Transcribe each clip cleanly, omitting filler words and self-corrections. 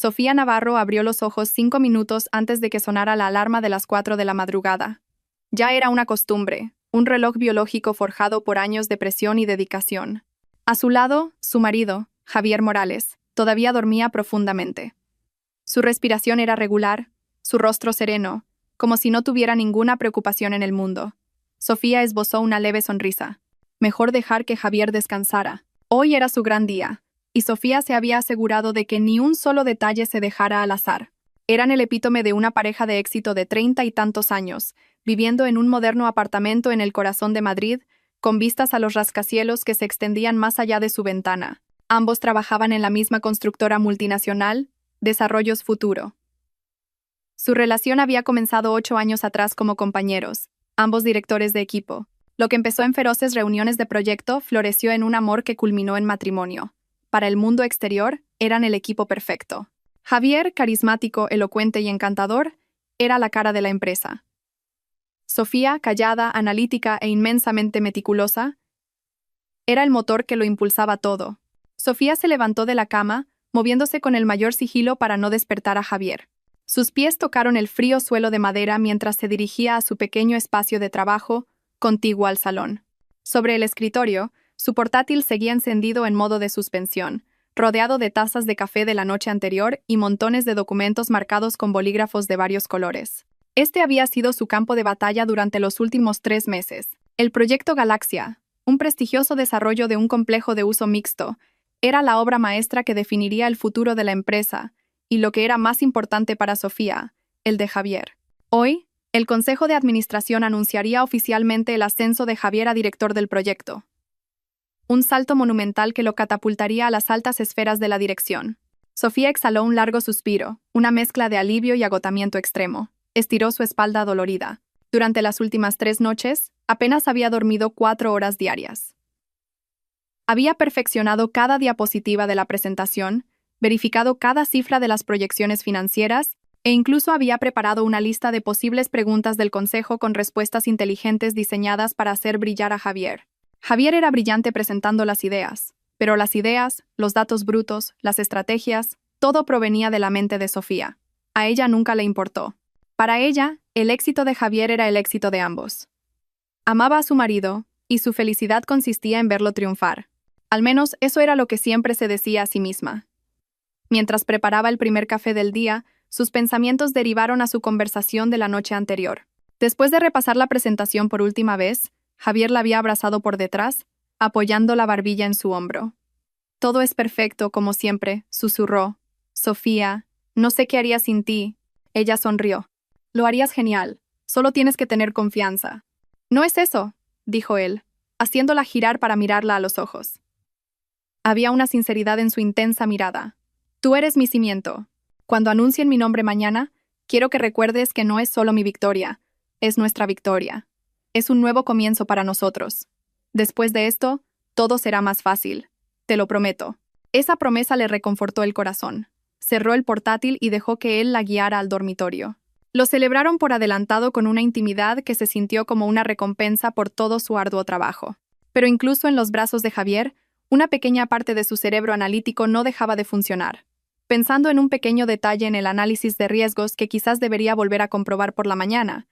Sofía Navarro abrió los ojos 5 minutos antes de que sonara la alarma de las 4 de la madrugada. Ya era una costumbre, un reloj biológico forjado por años de presión y dedicación. A su lado, su marido, Javier Morales, todavía dormía profundamente. Su respiración era regular, su rostro sereno, como si no tuviera ninguna preocupación en el mundo. Sofía esbozó una leve sonrisa. Mejor dejar que Javier descansara. Hoy era su gran día, y Sofía se había asegurado de que ni un solo detalle se dejara al azar. Eran el epítome de una pareja de éxito de 30 y tantos años, viviendo en un moderno apartamento en el corazón de Madrid, con vistas a los rascacielos que se extendían más allá de su ventana. Ambos trabajaban en la misma constructora multinacional, Desarrollos Futuro. Su relación había comenzado 8 años atrás como compañeros, ambos directores de equipo. Lo que empezó en feroces reuniones de proyecto floreció en un amor que culminó en matrimonio. Para el mundo exterior, eran el equipo perfecto. Javier, carismático, elocuente y encantador, era la cara de la empresa. Sofía, callada, analítica e inmensamente meticulosa, era el motor que lo impulsaba todo. Sofía se levantó de la cama, moviéndose con el mayor sigilo para no despertar a Javier. Sus pies tocaron el frío suelo de madera mientras se dirigía a su pequeño espacio de trabajo, contiguo al salón. Sobre el escritorio, su portátil seguía encendido en modo de suspensión, rodeado de tazas de café de la noche anterior y montones de documentos marcados con bolígrafos de varios colores. Este había sido su campo de batalla durante los últimos 3 meses. El proyecto Galaxia, un prestigioso desarrollo de un complejo de uso mixto, era la obra maestra que definiría el futuro de la empresa, y lo que era más importante para Sofía, el de Javier. Hoy, el Consejo de Administración anunciaría oficialmente el ascenso de Javier a director del proyecto. Un salto monumental que lo catapultaría a las altas esferas de la dirección. Sofía exhaló un largo suspiro, una mezcla de alivio y agotamiento extremo. Estiró su espalda dolorida. Durante las últimas 3 noches, apenas había dormido 4 horas diarias. Había perfeccionado cada diapositiva de la presentación, verificado cada cifra de las proyecciones financieras, e incluso había preparado una lista de posibles preguntas del consejo con respuestas inteligentes diseñadas para hacer brillar a Javier. Javier era brillante presentando las ideas, pero las ideas, los datos brutos, las estrategias, todo provenía de la mente de Sofía. A ella nunca le importó. Para ella, el éxito de Javier era el éxito de ambos. Amaba a su marido, y su felicidad consistía en verlo triunfar. Al menos eso era lo que siempre se decía a sí misma. Mientras preparaba el primer café del día, sus pensamientos derivaron a su conversación de la noche anterior. Después de repasar la presentación por última vez, Javier la había abrazado por detrás, apoyando la barbilla en su hombro. «Todo es perfecto, como siempre», susurró. «Sofía, no sé qué haría sin ti». Ella sonrió. «Lo harías genial. Solo tienes que tener confianza». «No es eso», dijo él, haciéndola girar para mirarla a los ojos. Había una sinceridad en su intensa mirada. «Tú eres mi cimiento. Cuando anuncien mi nombre mañana, quiero que recuerdes que no es solo mi victoria, es nuestra victoria. Es un nuevo comienzo para nosotros. Después de esto, todo será más fácil. Te lo prometo». Esa promesa le reconfortó el corazón. Cerró el portátil y dejó que él la guiara al dormitorio. Lo celebraron por adelantado con una intimidad que se sintió como una recompensa por todo su arduo trabajo. Pero incluso en los brazos de Javier, una pequeña parte de su cerebro analítico no dejaba de funcionar, pensando en un pequeño detalle en el análisis de riesgos que quizás debería volver a comprobar por la mañana.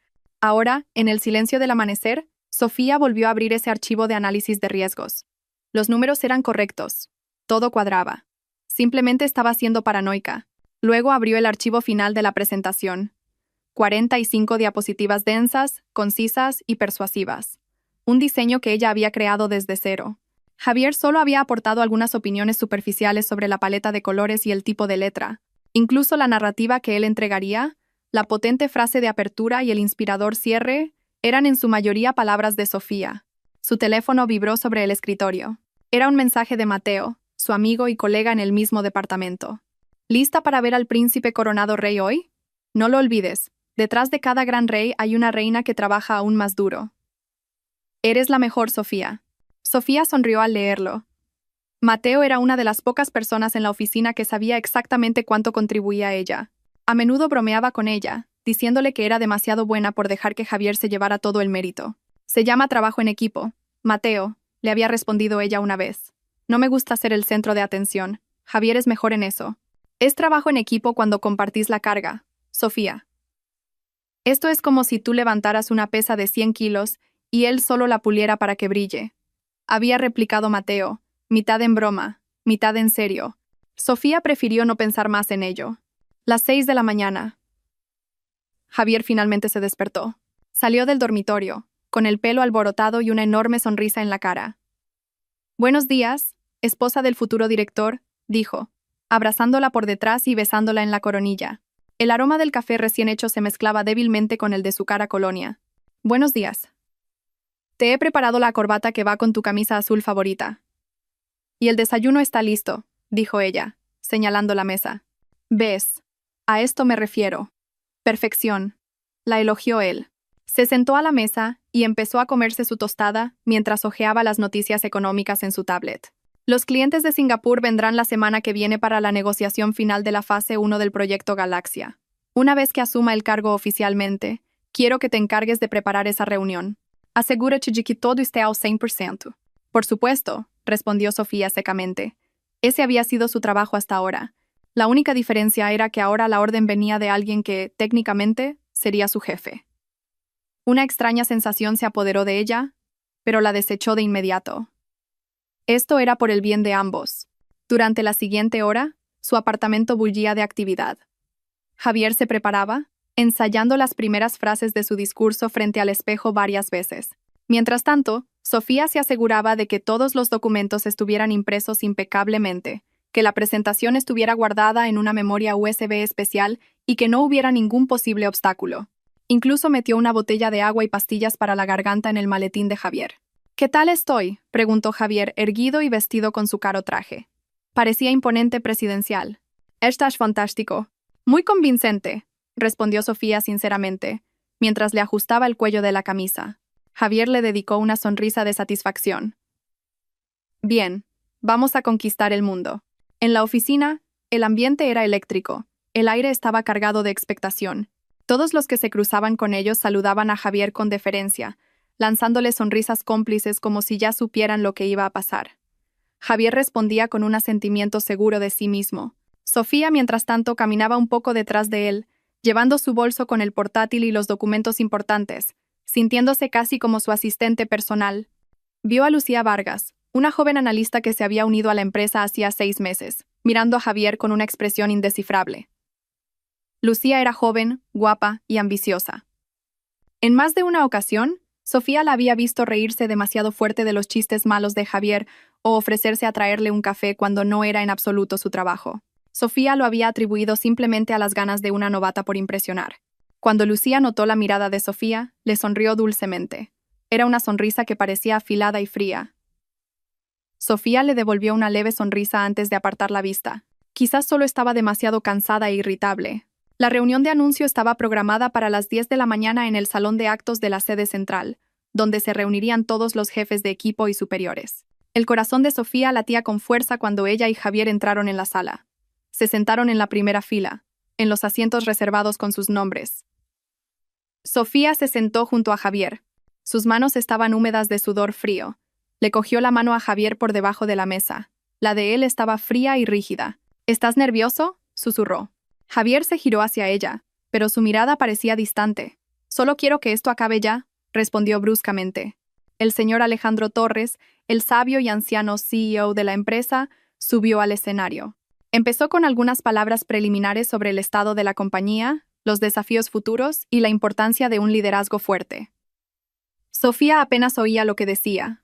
Ahora, en el silencio del amanecer, Sofía volvió a abrir ese archivo de análisis de riesgos. Los números eran correctos. Todo cuadraba. Simplemente estaba siendo paranoica. Luego abrió el archivo final de la presentación. 45 diapositivas densas, concisas y persuasivas. Un diseño que ella había creado desde cero. Javier solo había aportado algunas opiniones superficiales sobre la paleta de colores y el tipo de letra. Incluso la narrativa que él entregaría, la potente frase de apertura y el inspirador cierre, eran en su mayoría palabras de Sofía. Su teléfono vibró sobre el escritorio. Era un mensaje de Mateo, su amigo y colega en el mismo departamento. ¿Lista para ver al príncipe coronado rey hoy? No lo olvides, detrás de cada gran rey hay una reina que trabaja aún más duro. Eres la mejor, Sofía. Sofía sonrió al leerlo. Mateo era una de las pocas personas en la oficina que sabía exactamente cuánto contribuía ella. A menudo bromeaba con ella, diciéndole que era demasiado buena por dejar que Javier se llevara todo el mérito. Se llama trabajo en equipo. Mateo, le había respondido ella una vez. No me gusta ser el centro de atención. Javier es mejor en eso. Es trabajo en equipo cuando compartís la carga, Sofía. Esto es como si tú levantaras una pesa de 100 kilos y él solo la puliera para que brille. Había replicado Mateo, mitad en broma, mitad en serio. Sofía prefirió no pensar más en ello. Las 6 de la mañana. Javier finalmente se despertó. Salió del dormitorio, con el pelo alborotado y una enorme sonrisa en la cara. «Buenos días, esposa del futuro director», dijo, abrazándola por detrás y besándola en la coronilla. El aroma del café recién hecho se mezclaba débilmente con el de su cara colonia. «Buenos días. Te he preparado la corbata que va con tu camisa azul favorita. Y el desayuno está listo», dijo ella, señalando la mesa. «¿Ves? A esto me refiero. Perfección», la elogió él. Se sentó a la mesa y empezó a comerse su tostada mientras hojeaba las noticias económicas en su tablet. Los clientes de Singapur vendrán la semana que viene para la negociación final de la fase 1 del proyecto Galaxia. Una vez que asuma el cargo oficialmente, quiero que te encargues de preparar esa reunión. Asegúrate de que todo esté al 100%. Por supuesto, respondió Sofía secamente. Ese había sido su trabajo hasta ahora. La única diferencia era que ahora la orden venía de alguien que, técnicamente, sería su jefe. Una extraña sensación se apoderó de ella, pero la desechó de inmediato. Esto era por el bien de ambos. Durante la siguiente hora, su apartamento bullía de actividad. Javier se preparaba, ensayando las primeras frases de su discurso frente al espejo varias veces. Mientras tanto, Sofía se aseguraba de que todos los documentos estuvieran impresos impecablemente, que la presentación estuviera guardada en una memoria USB especial y que no hubiera ningún posible obstáculo. Incluso metió una botella de agua y pastillas para la garganta en el maletín de Javier. «¿Qué tal estoy?», preguntó Javier, erguido y vestido con su caro traje. Parecía imponente presidencial. «Estás fantástico. Muy convincente», respondió Sofía sinceramente, mientras le ajustaba el cuello de la camisa. Javier le dedicó una sonrisa de satisfacción. «Bien, vamos a conquistar el mundo». En la oficina, el ambiente era eléctrico. El aire estaba cargado de expectación. Todos los que se cruzaban con ellos saludaban a Javier con deferencia, lanzándole sonrisas cómplices como si ya supieran lo que iba a pasar. Javier respondía con un asentimiento seguro de sí mismo. Sofía, mientras tanto, caminaba un poco detrás de él, llevando su bolso con el portátil y los documentos importantes, sintiéndose casi como su asistente personal. Vio a Lucía Vargas, una joven analista que se había unido a la empresa hacía 6 meses, mirando a Javier con una expresión indescifrable. Lucía era joven, guapa y ambiciosa. En más de una ocasión, Sofía la había visto reírse demasiado fuerte de los chistes malos de Javier o ofrecerse a traerle un café cuando no era en absoluto su trabajo. Sofía lo había atribuido simplemente a las ganas de una novata por impresionar. Cuando Lucía notó la mirada de Sofía, le sonrió dulcemente. Era una sonrisa que parecía afilada y fría. Sofía le devolvió una leve sonrisa antes de apartar la vista. Quizás solo estaba demasiado cansada e irritable. La reunión de anuncio estaba programada para las 10 de la mañana en el salón de actos de la sede central, donde se reunirían todos los jefes de equipo y superiores. El corazón de Sofía latía con fuerza cuando ella y Javier entraron en la sala. Se sentaron en la primera fila, en los asientos reservados con sus nombres. Sofía se sentó junto a Javier. Sus manos estaban húmedas de sudor frío. Le cogió la mano a Javier por debajo de la mesa. La de él estaba fría y rígida. «¿Estás nervioso?», susurró. Javier se giró hacia ella, pero su mirada parecía distante. «Solo quiero que esto acabe ya», respondió bruscamente. El señor Alejandro Torres, el sabio y anciano CEO de la empresa, subió al escenario. Empezó con algunas palabras preliminares sobre el estado de la compañía, los desafíos futuros y la importancia de un liderazgo fuerte. Sofía apenas oía lo que decía.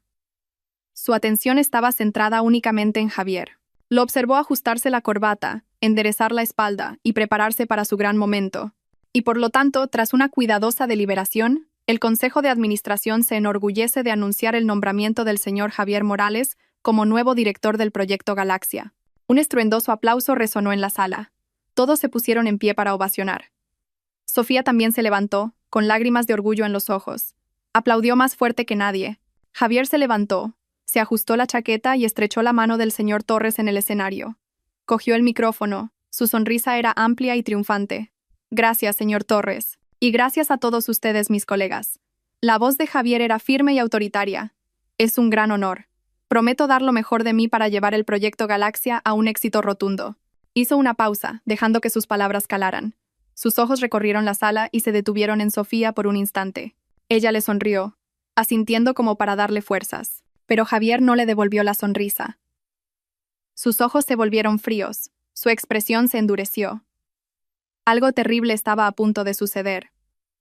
Su atención estaba centrada únicamente en Javier. Lo observó ajustarse la corbata, enderezar la espalda y prepararse para su gran momento. Y por lo tanto, tras una cuidadosa deliberación, el Consejo de Administración se enorgullece de anunciar el nombramiento del señor Javier Morales como nuevo director del proyecto Galaxia. Un estruendoso aplauso resonó en la sala. Todos se pusieron en pie para ovacionar. Sofía también se levantó, con lágrimas de orgullo en los ojos. Aplaudió más fuerte que nadie. Javier se levantó, se ajustó la chaqueta y estrechó la mano del señor Torres en el escenario. Cogió el micrófono. Su sonrisa era amplia y triunfante. «Gracias, señor Torres. Y gracias a todos ustedes, mis colegas». La voz de Javier era firme y autoritaria. «Es un gran honor. Prometo dar lo mejor de mí para llevar el proyecto Galaxia a un éxito rotundo. Hizo una pausa, dejando que sus palabras calaran. Sus ojos recorrieron la sala y se detuvieron en Sofía por un instante. Ella le sonrió, asintiendo como para darle fuerzas. Pero Javier no le devolvió la sonrisa. Sus ojos se volvieron fríos, su expresión se endureció. Algo terrible estaba a punto de suceder.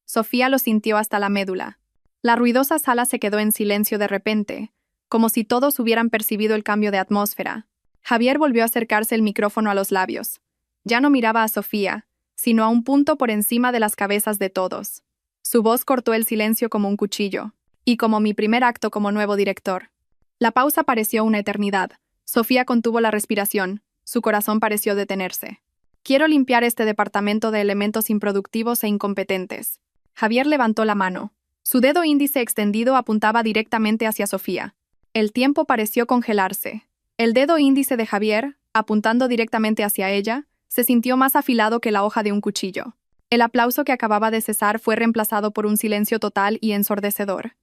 Sofía lo sintió hasta la médula. La ruidosa sala se quedó en silencio de repente, como si todos hubieran percibido el cambio de atmósfera. Javier volvió a acercarse el micrófono a los labios. Ya no miraba a Sofía, sino a un punto por encima de las cabezas de todos. Su voz cortó el silencio como un cuchillo, y como mi primer acto como nuevo director. La pausa pareció una eternidad. Sofía contuvo la respiración, su corazón pareció detenerse. Quiero limpiar este departamento de elementos improductivos e incompetentes. Javier levantó la mano. Su dedo índice extendido apuntaba directamente hacia Sofía. El tiempo pareció congelarse. El dedo índice de Javier, apuntando directamente hacia ella, se sintió más afilado que la hoja de un cuchillo. El aplauso que acababa de cesar fue reemplazado por un silencio total y ensordecedor.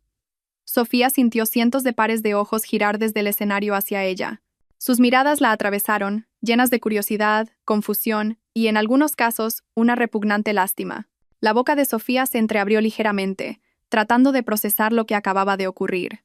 Sofía sintió cientos de pares de ojos girar desde el escenario hacia ella. Sus miradas la atravesaron, llenas de curiosidad, confusión y, en algunos casos, una repugnante lástima. La boca de Sofía se entreabrió ligeramente, tratando de procesar lo que acababa de ocurrir.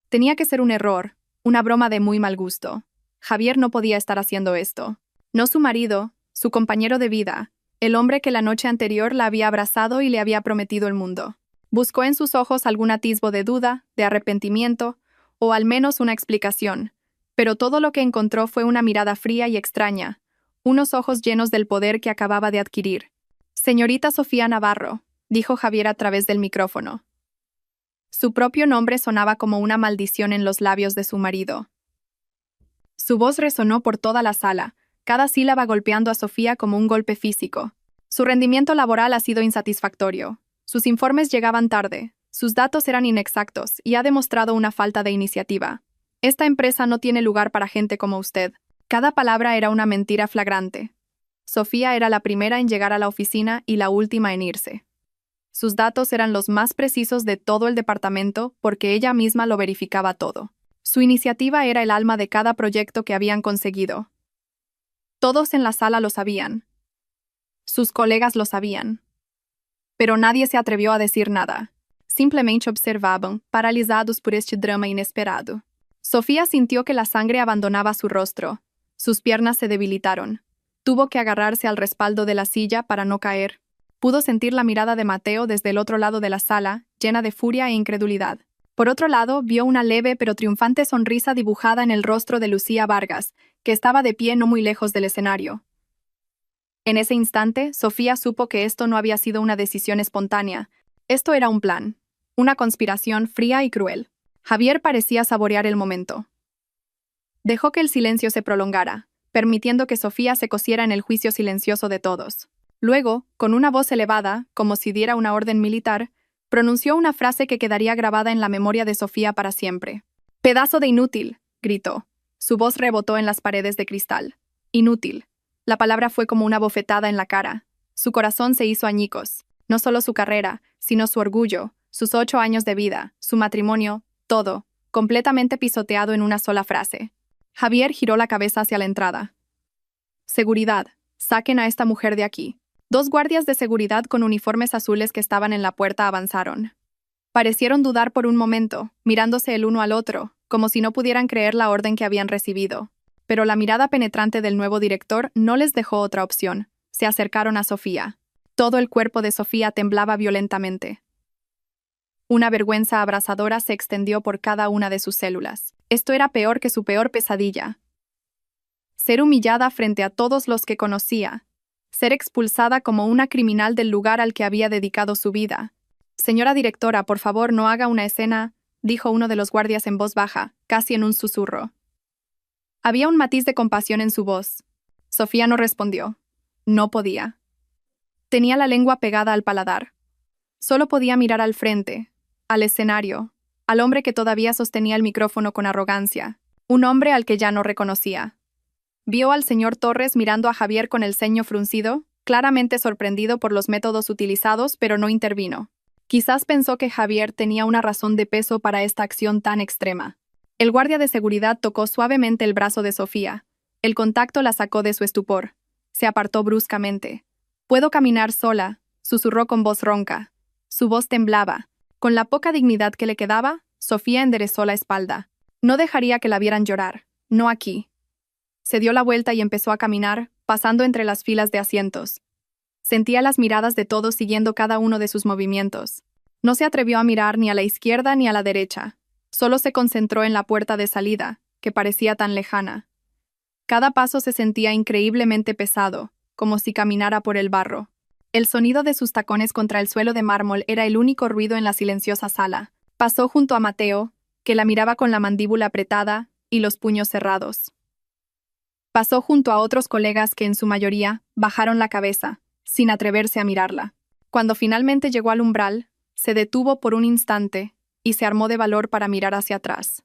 Tenía que ser un error, una broma de muy mal gusto. Javier no podía estar haciendo esto. No su marido, su compañero de vida, el hombre que la noche anterior la había abrazado y le había prometido el mundo. Buscó en sus ojos algún atisbo de duda, de arrepentimiento, o al menos una explicación, pero todo lo que encontró fue una mirada fría y extraña, unos ojos llenos del poder que acababa de adquirir. «Señorita Sofía Navarro», dijo Javier a través del micrófono. Su propio nombre sonaba como una maldición en los labios de su marido. Su voz resonó por toda la sala, cada sílaba golpeando a Sofía como un golpe físico. Su rendimiento laboral ha sido insatisfactorio. Sus informes llegaban tarde, sus datos eran inexactos y ha demostrado una falta de iniciativa. Esta empresa no tiene lugar para gente como usted. Cada palabra era una mentira flagrante. Sofía era la primera en llegar a la oficina y la última en irse. Sus datos eran los más precisos de todo el departamento porque ella misma lo verificaba todo. Su iniciativa era el alma de cada proyecto que habían conseguido. Todos en la sala lo sabían. Sus colegas lo sabían. Pero nadie se atrevió a decir nada. Simplemente observaban, paralizados por este drama inesperado. Sofía sintió que la sangre abandonaba su rostro. Sus piernas se debilitaron. Tuvo que agarrarse al respaldo de la silla para no caer. Pudo sentir la mirada de Mateo desde el otro lado de la sala, llena de furia e incredulidad. Por otro lado, vio una leve pero triunfante sonrisa dibujada en el rostro de Lucía Vargas, que estaba de pie no muy lejos del escenario. En ese instante, Sofía supo que esto no había sido una decisión espontánea. Esto era un plan. Una conspiración fría y cruel. Javier parecía saborear el momento. Dejó que el silencio se prolongara, permitiendo que Sofía se cosiera en el juicio silencioso de todos. Luego, con una voz elevada, como si diera una orden militar, pronunció una frase que quedaría grabada en la memoria de Sofía para siempre. «Pedazo de inútil», gritó. Su voz rebotó en las paredes de cristal. «Inútil». La palabra fue como una bofetada en la cara. Su corazón se hizo añicos. No solo su carrera, sino su orgullo, sus 8 años de vida, su matrimonio, todo, completamente pisoteado en una sola frase. Javier giró la cabeza hacia la entrada. «Seguridad, saquen a esta mujer de aquí». 2 guardias de seguridad con uniformes azules que estaban en la puerta avanzaron. Parecieron dudar por un momento, mirándose el uno al otro, como si no pudieran creer la orden que habían recibido. Pero la mirada penetrante del nuevo director no les dejó otra opción. Se acercaron a Sofía. Todo el cuerpo de Sofía temblaba violentamente. Una vergüenza abrasadora se extendió por cada una de sus células. Esto era peor que su peor pesadilla. Ser humillada frente a todos los que conocía. Ser expulsada como una criminal del lugar al que había dedicado su vida. «Señora directora, por favor, no haga una escena», dijo uno de los guardias en voz baja, casi en un susurro. Había un matiz de compasión en su voz. Sofía no respondió. No podía. Tenía la lengua pegada al paladar. Solo podía mirar al frente, al escenario, al hombre que todavía sostenía el micrófono con arrogancia, un hombre al que ya no reconocía. Vio al señor Torres mirando a Javier con el ceño fruncido, claramente sorprendido por los métodos utilizados, pero no intervino. Quizás pensó que Javier tenía una razón de peso para esta acción tan extrema. El guardia de seguridad tocó suavemente el brazo de Sofía. El contacto la sacó de su estupor. Se apartó bruscamente. «Puedo caminar sola», susurró con voz ronca. Su voz temblaba. Con la poca dignidad que le quedaba, Sofía enderezó la espalda. No dejaría que la vieran llorar. No aquí. Se dio la vuelta y empezó a caminar, pasando entre las filas de asientos. Sentía las miradas de todos siguiendo cada uno de sus movimientos. No se atrevió a mirar ni a la izquierda ni a la derecha. Solo se concentró en la puerta de salida, que parecía tan lejana. Cada paso se sentía increíblemente pesado, como si caminara por el barro. El sonido de sus tacones contra el suelo de mármol era el único ruido en la silenciosa sala. Pasó junto a Mateo, que la miraba con la mandíbula apretada y los puños cerrados. Pasó junto a otros colegas que en su mayoría bajaron la cabeza, sin atreverse a mirarla. Cuando finalmente llegó al umbral, se detuvo por un instante y se armó de valor para mirar hacia atrás.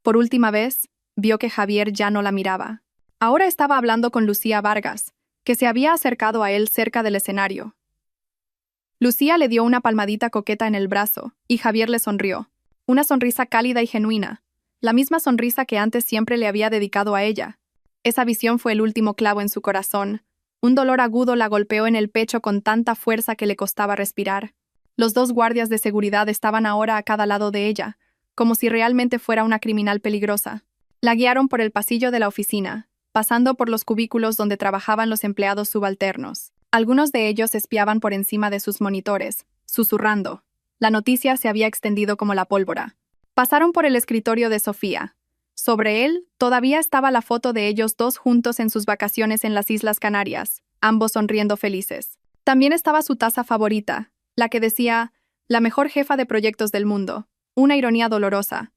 Por última vez, vio que Javier ya no la miraba. Ahora estaba hablando con Lucía Vargas, que se había acercado a él cerca del escenario. Lucía le dio una palmadita coqueta en el brazo, y Javier le sonrió. Una sonrisa cálida y genuina, la misma sonrisa que antes siempre le había dedicado a ella. Esa visión fue el último clavo en su corazón. Un dolor agudo la golpeó en el pecho con tanta fuerza que le costaba respirar. Los dos guardias de seguridad estaban ahora a cada lado de ella, como si realmente fuera una criminal peligrosa. La guiaron por el pasillo de la oficina, pasando por los cubículos donde trabajaban los empleados subalternos. Algunos de ellos espiaban por encima de sus monitores, susurrando. La noticia se había extendido como la pólvora. Pasaron por el escritorio de Sofía. Sobre él, todavía estaba la foto de ellos dos juntos en sus vacaciones en las Islas Canarias, ambos sonriendo felices. También estaba su taza favorita, la que decía, «La mejor jefa de proyectos del mundo», una ironía dolorosa.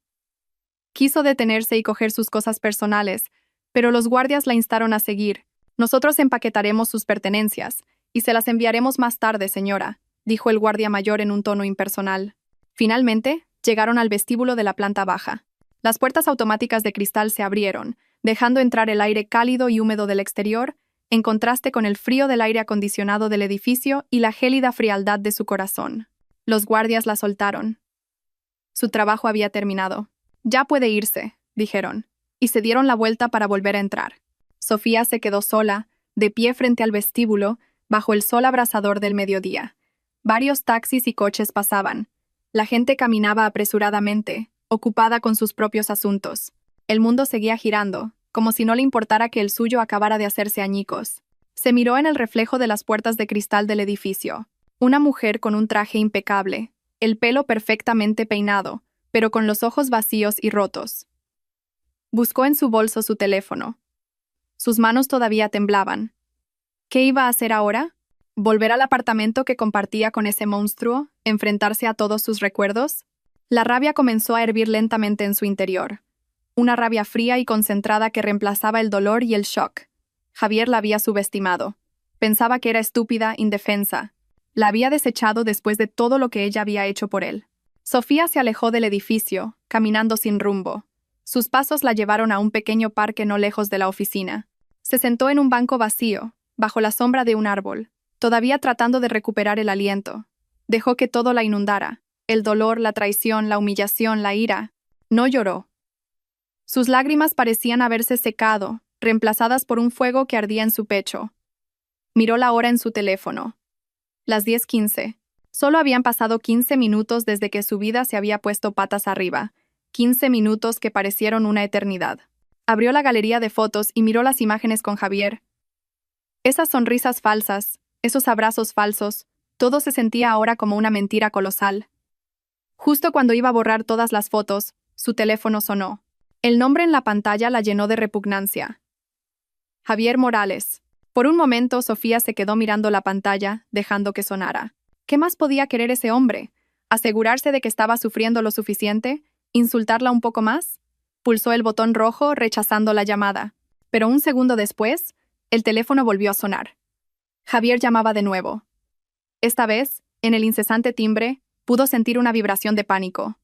Quiso detenerse y coger sus cosas personales, pero los guardias la instaron a seguir. «Nosotros empaquetaremos sus pertenencias, y se las enviaremos más tarde, señora», dijo el guardia mayor en un tono impersonal. Finalmente, llegaron al vestíbulo de la planta baja. Las puertas automáticas de cristal se abrieron, dejando entrar el aire cálido y húmedo del exterior, en contraste con el frío del aire acondicionado del edificio y la gélida frialdad de su corazón. Los guardias la soltaron. Su trabajo había terminado. «Ya puede irse», dijeron, y se dieron la vuelta para volver a entrar. Sofía se quedó sola, de pie frente al vestíbulo, bajo el sol abrasador del mediodía. Varios taxis y coches pasaban. La gente caminaba apresuradamente, ocupada con sus propios asuntos. El mundo seguía girando, como si no le importara que el suyo acabara de hacerse añicos. Se miró en el reflejo de las puertas de cristal del edificio. Una mujer con un traje impecable, el pelo perfectamente peinado, pero con los ojos vacíos y rotos. Buscó en su bolso su teléfono. Sus manos todavía temblaban. ¿Qué iba a hacer ahora? ¿Volver al apartamento que compartía con ese monstruo? ¿Enfrentarse a todos sus recuerdos? La rabia comenzó a hervir lentamente en su interior. Una rabia fría y concentrada que reemplazaba el dolor y el shock. Javier la había subestimado. Pensaba que era estúpida, indefensa. La había desechado después de todo lo que ella había hecho por él. Sofía se alejó del edificio, caminando sin rumbo. Sus pasos la llevaron a un pequeño parque no lejos de la oficina. Se sentó en un banco vacío, bajo la sombra de un árbol, todavía tratando de recuperar el aliento. Dejó que todo la inundara. El dolor, la traición, la humillación, la ira. No lloró. Sus lágrimas parecían haberse secado, reemplazadas por un fuego que ardía en su pecho. Miró la hora en su teléfono. Las 10:15. Solo habían pasado 15 minutos desde que su vida se había puesto patas arriba. 15 minutos que parecieron una eternidad. Abrió la galería de fotos y miró las imágenes con Javier. Esas sonrisas falsas, esos abrazos falsos, todo se sentía ahora como una mentira colosal. Justo cuando iba a borrar todas las fotos, su teléfono sonó. El nombre en la pantalla la llenó de repugnancia. Javier Morales. Por un momento, Sofía se quedó mirando la pantalla, dejando que sonara. ¿Qué más podía querer ese hombre? ¿Asegurarse de que estaba sufriendo lo suficiente? ¿Insultarla un poco más? Pulsó el botón rojo, rechazando la llamada. Pero un segundo después, el teléfono volvió a sonar. Javier llamaba de nuevo. Esta vez, en el incesante timbre, pudo sentir una vibración de pánico.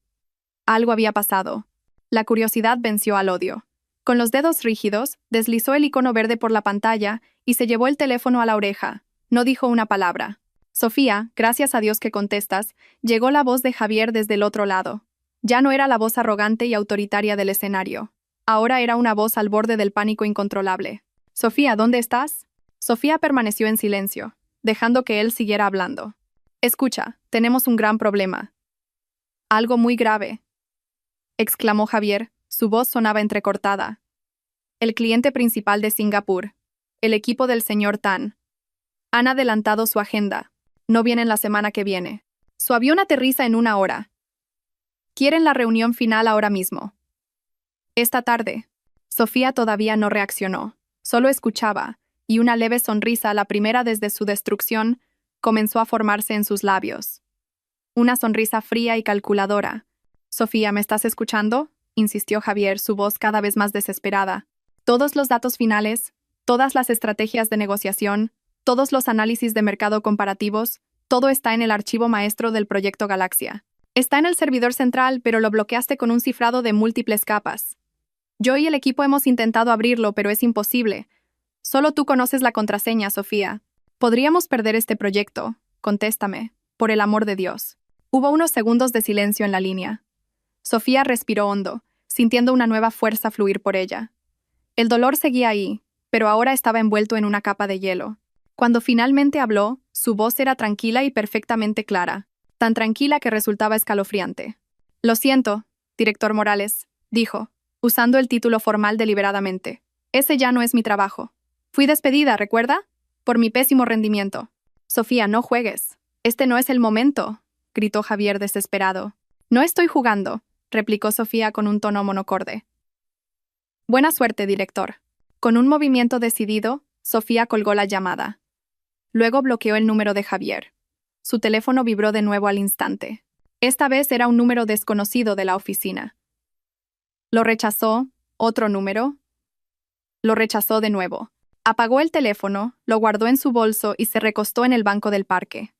Algo había pasado. La curiosidad venció al odio. Con los dedos rígidos, deslizó el icono verde por la pantalla y se llevó el teléfono a la oreja. No dijo una palabra. «Sofía, gracias a Dios que contestas», llegó la voz de Javier desde el otro lado. Ya no era la voz arrogante y autoritaria del escenario. Ahora era una voz al borde del pánico incontrolable. Sofía, ¿dónde estás? Sofía permaneció en silencio, dejando que él siguiera hablando. Escucha, tenemos un gran problema. Algo muy grave, exclamó Javier, su voz sonaba entrecortada. El cliente principal de Singapur, el equipo del señor Tan, han adelantado su agenda. No vienen la semana que viene. Su avión aterriza en 1 hora. Quieren la reunión final ahora mismo. Esta tarde. Sofía todavía no reaccionó, solo escuchaba, y una leve sonrisa, la primera desde su destrucción, comenzó a formarse en sus labios. Una sonrisa fría y calculadora. Sofía, ¿me estás escuchando?, insistió Javier, su voz cada vez más desesperada. Todos los datos finales, todas las estrategias de negociación, todos los análisis de mercado comparativos, todo está en el archivo maestro del proyecto Galaxia. Está en el servidor central, pero lo bloqueaste con un cifrado de múltiples capas. Yo y el equipo hemos intentado abrirlo, pero es imposible. Solo tú conoces la contraseña, Sofía. Podríamos perder este proyecto. Contéstame, por el amor de Dios. Hubo unos segundos de silencio en la línea. Sofía respiró hondo, sintiendo una nueva fuerza fluir por ella. El dolor seguía ahí, pero ahora estaba envuelto en una capa de hielo. Cuando finalmente habló, su voz era tranquila y perfectamente clara, tan tranquila que resultaba escalofriante. Lo siento, director Morales, dijo, usando el título formal deliberadamente. Ese ya no es mi trabajo. Fui despedida, ¿recuerda? Por mi pésimo rendimiento. Sofía, no juegues. Este no es el momento, gritó Javier desesperado. No estoy jugando, replicó Sofía con un tono monocorde. Buena suerte, director. Con un movimiento decidido, Sofía colgó la llamada. Luego bloqueó el número de Javier. Su teléfono vibró de nuevo al instante. Esta vez era un número desconocido de la oficina. Lo rechazó, otro número. Lo rechazó de nuevo. Apagó el teléfono, lo guardó en su bolso y se recostó en el banco del parque.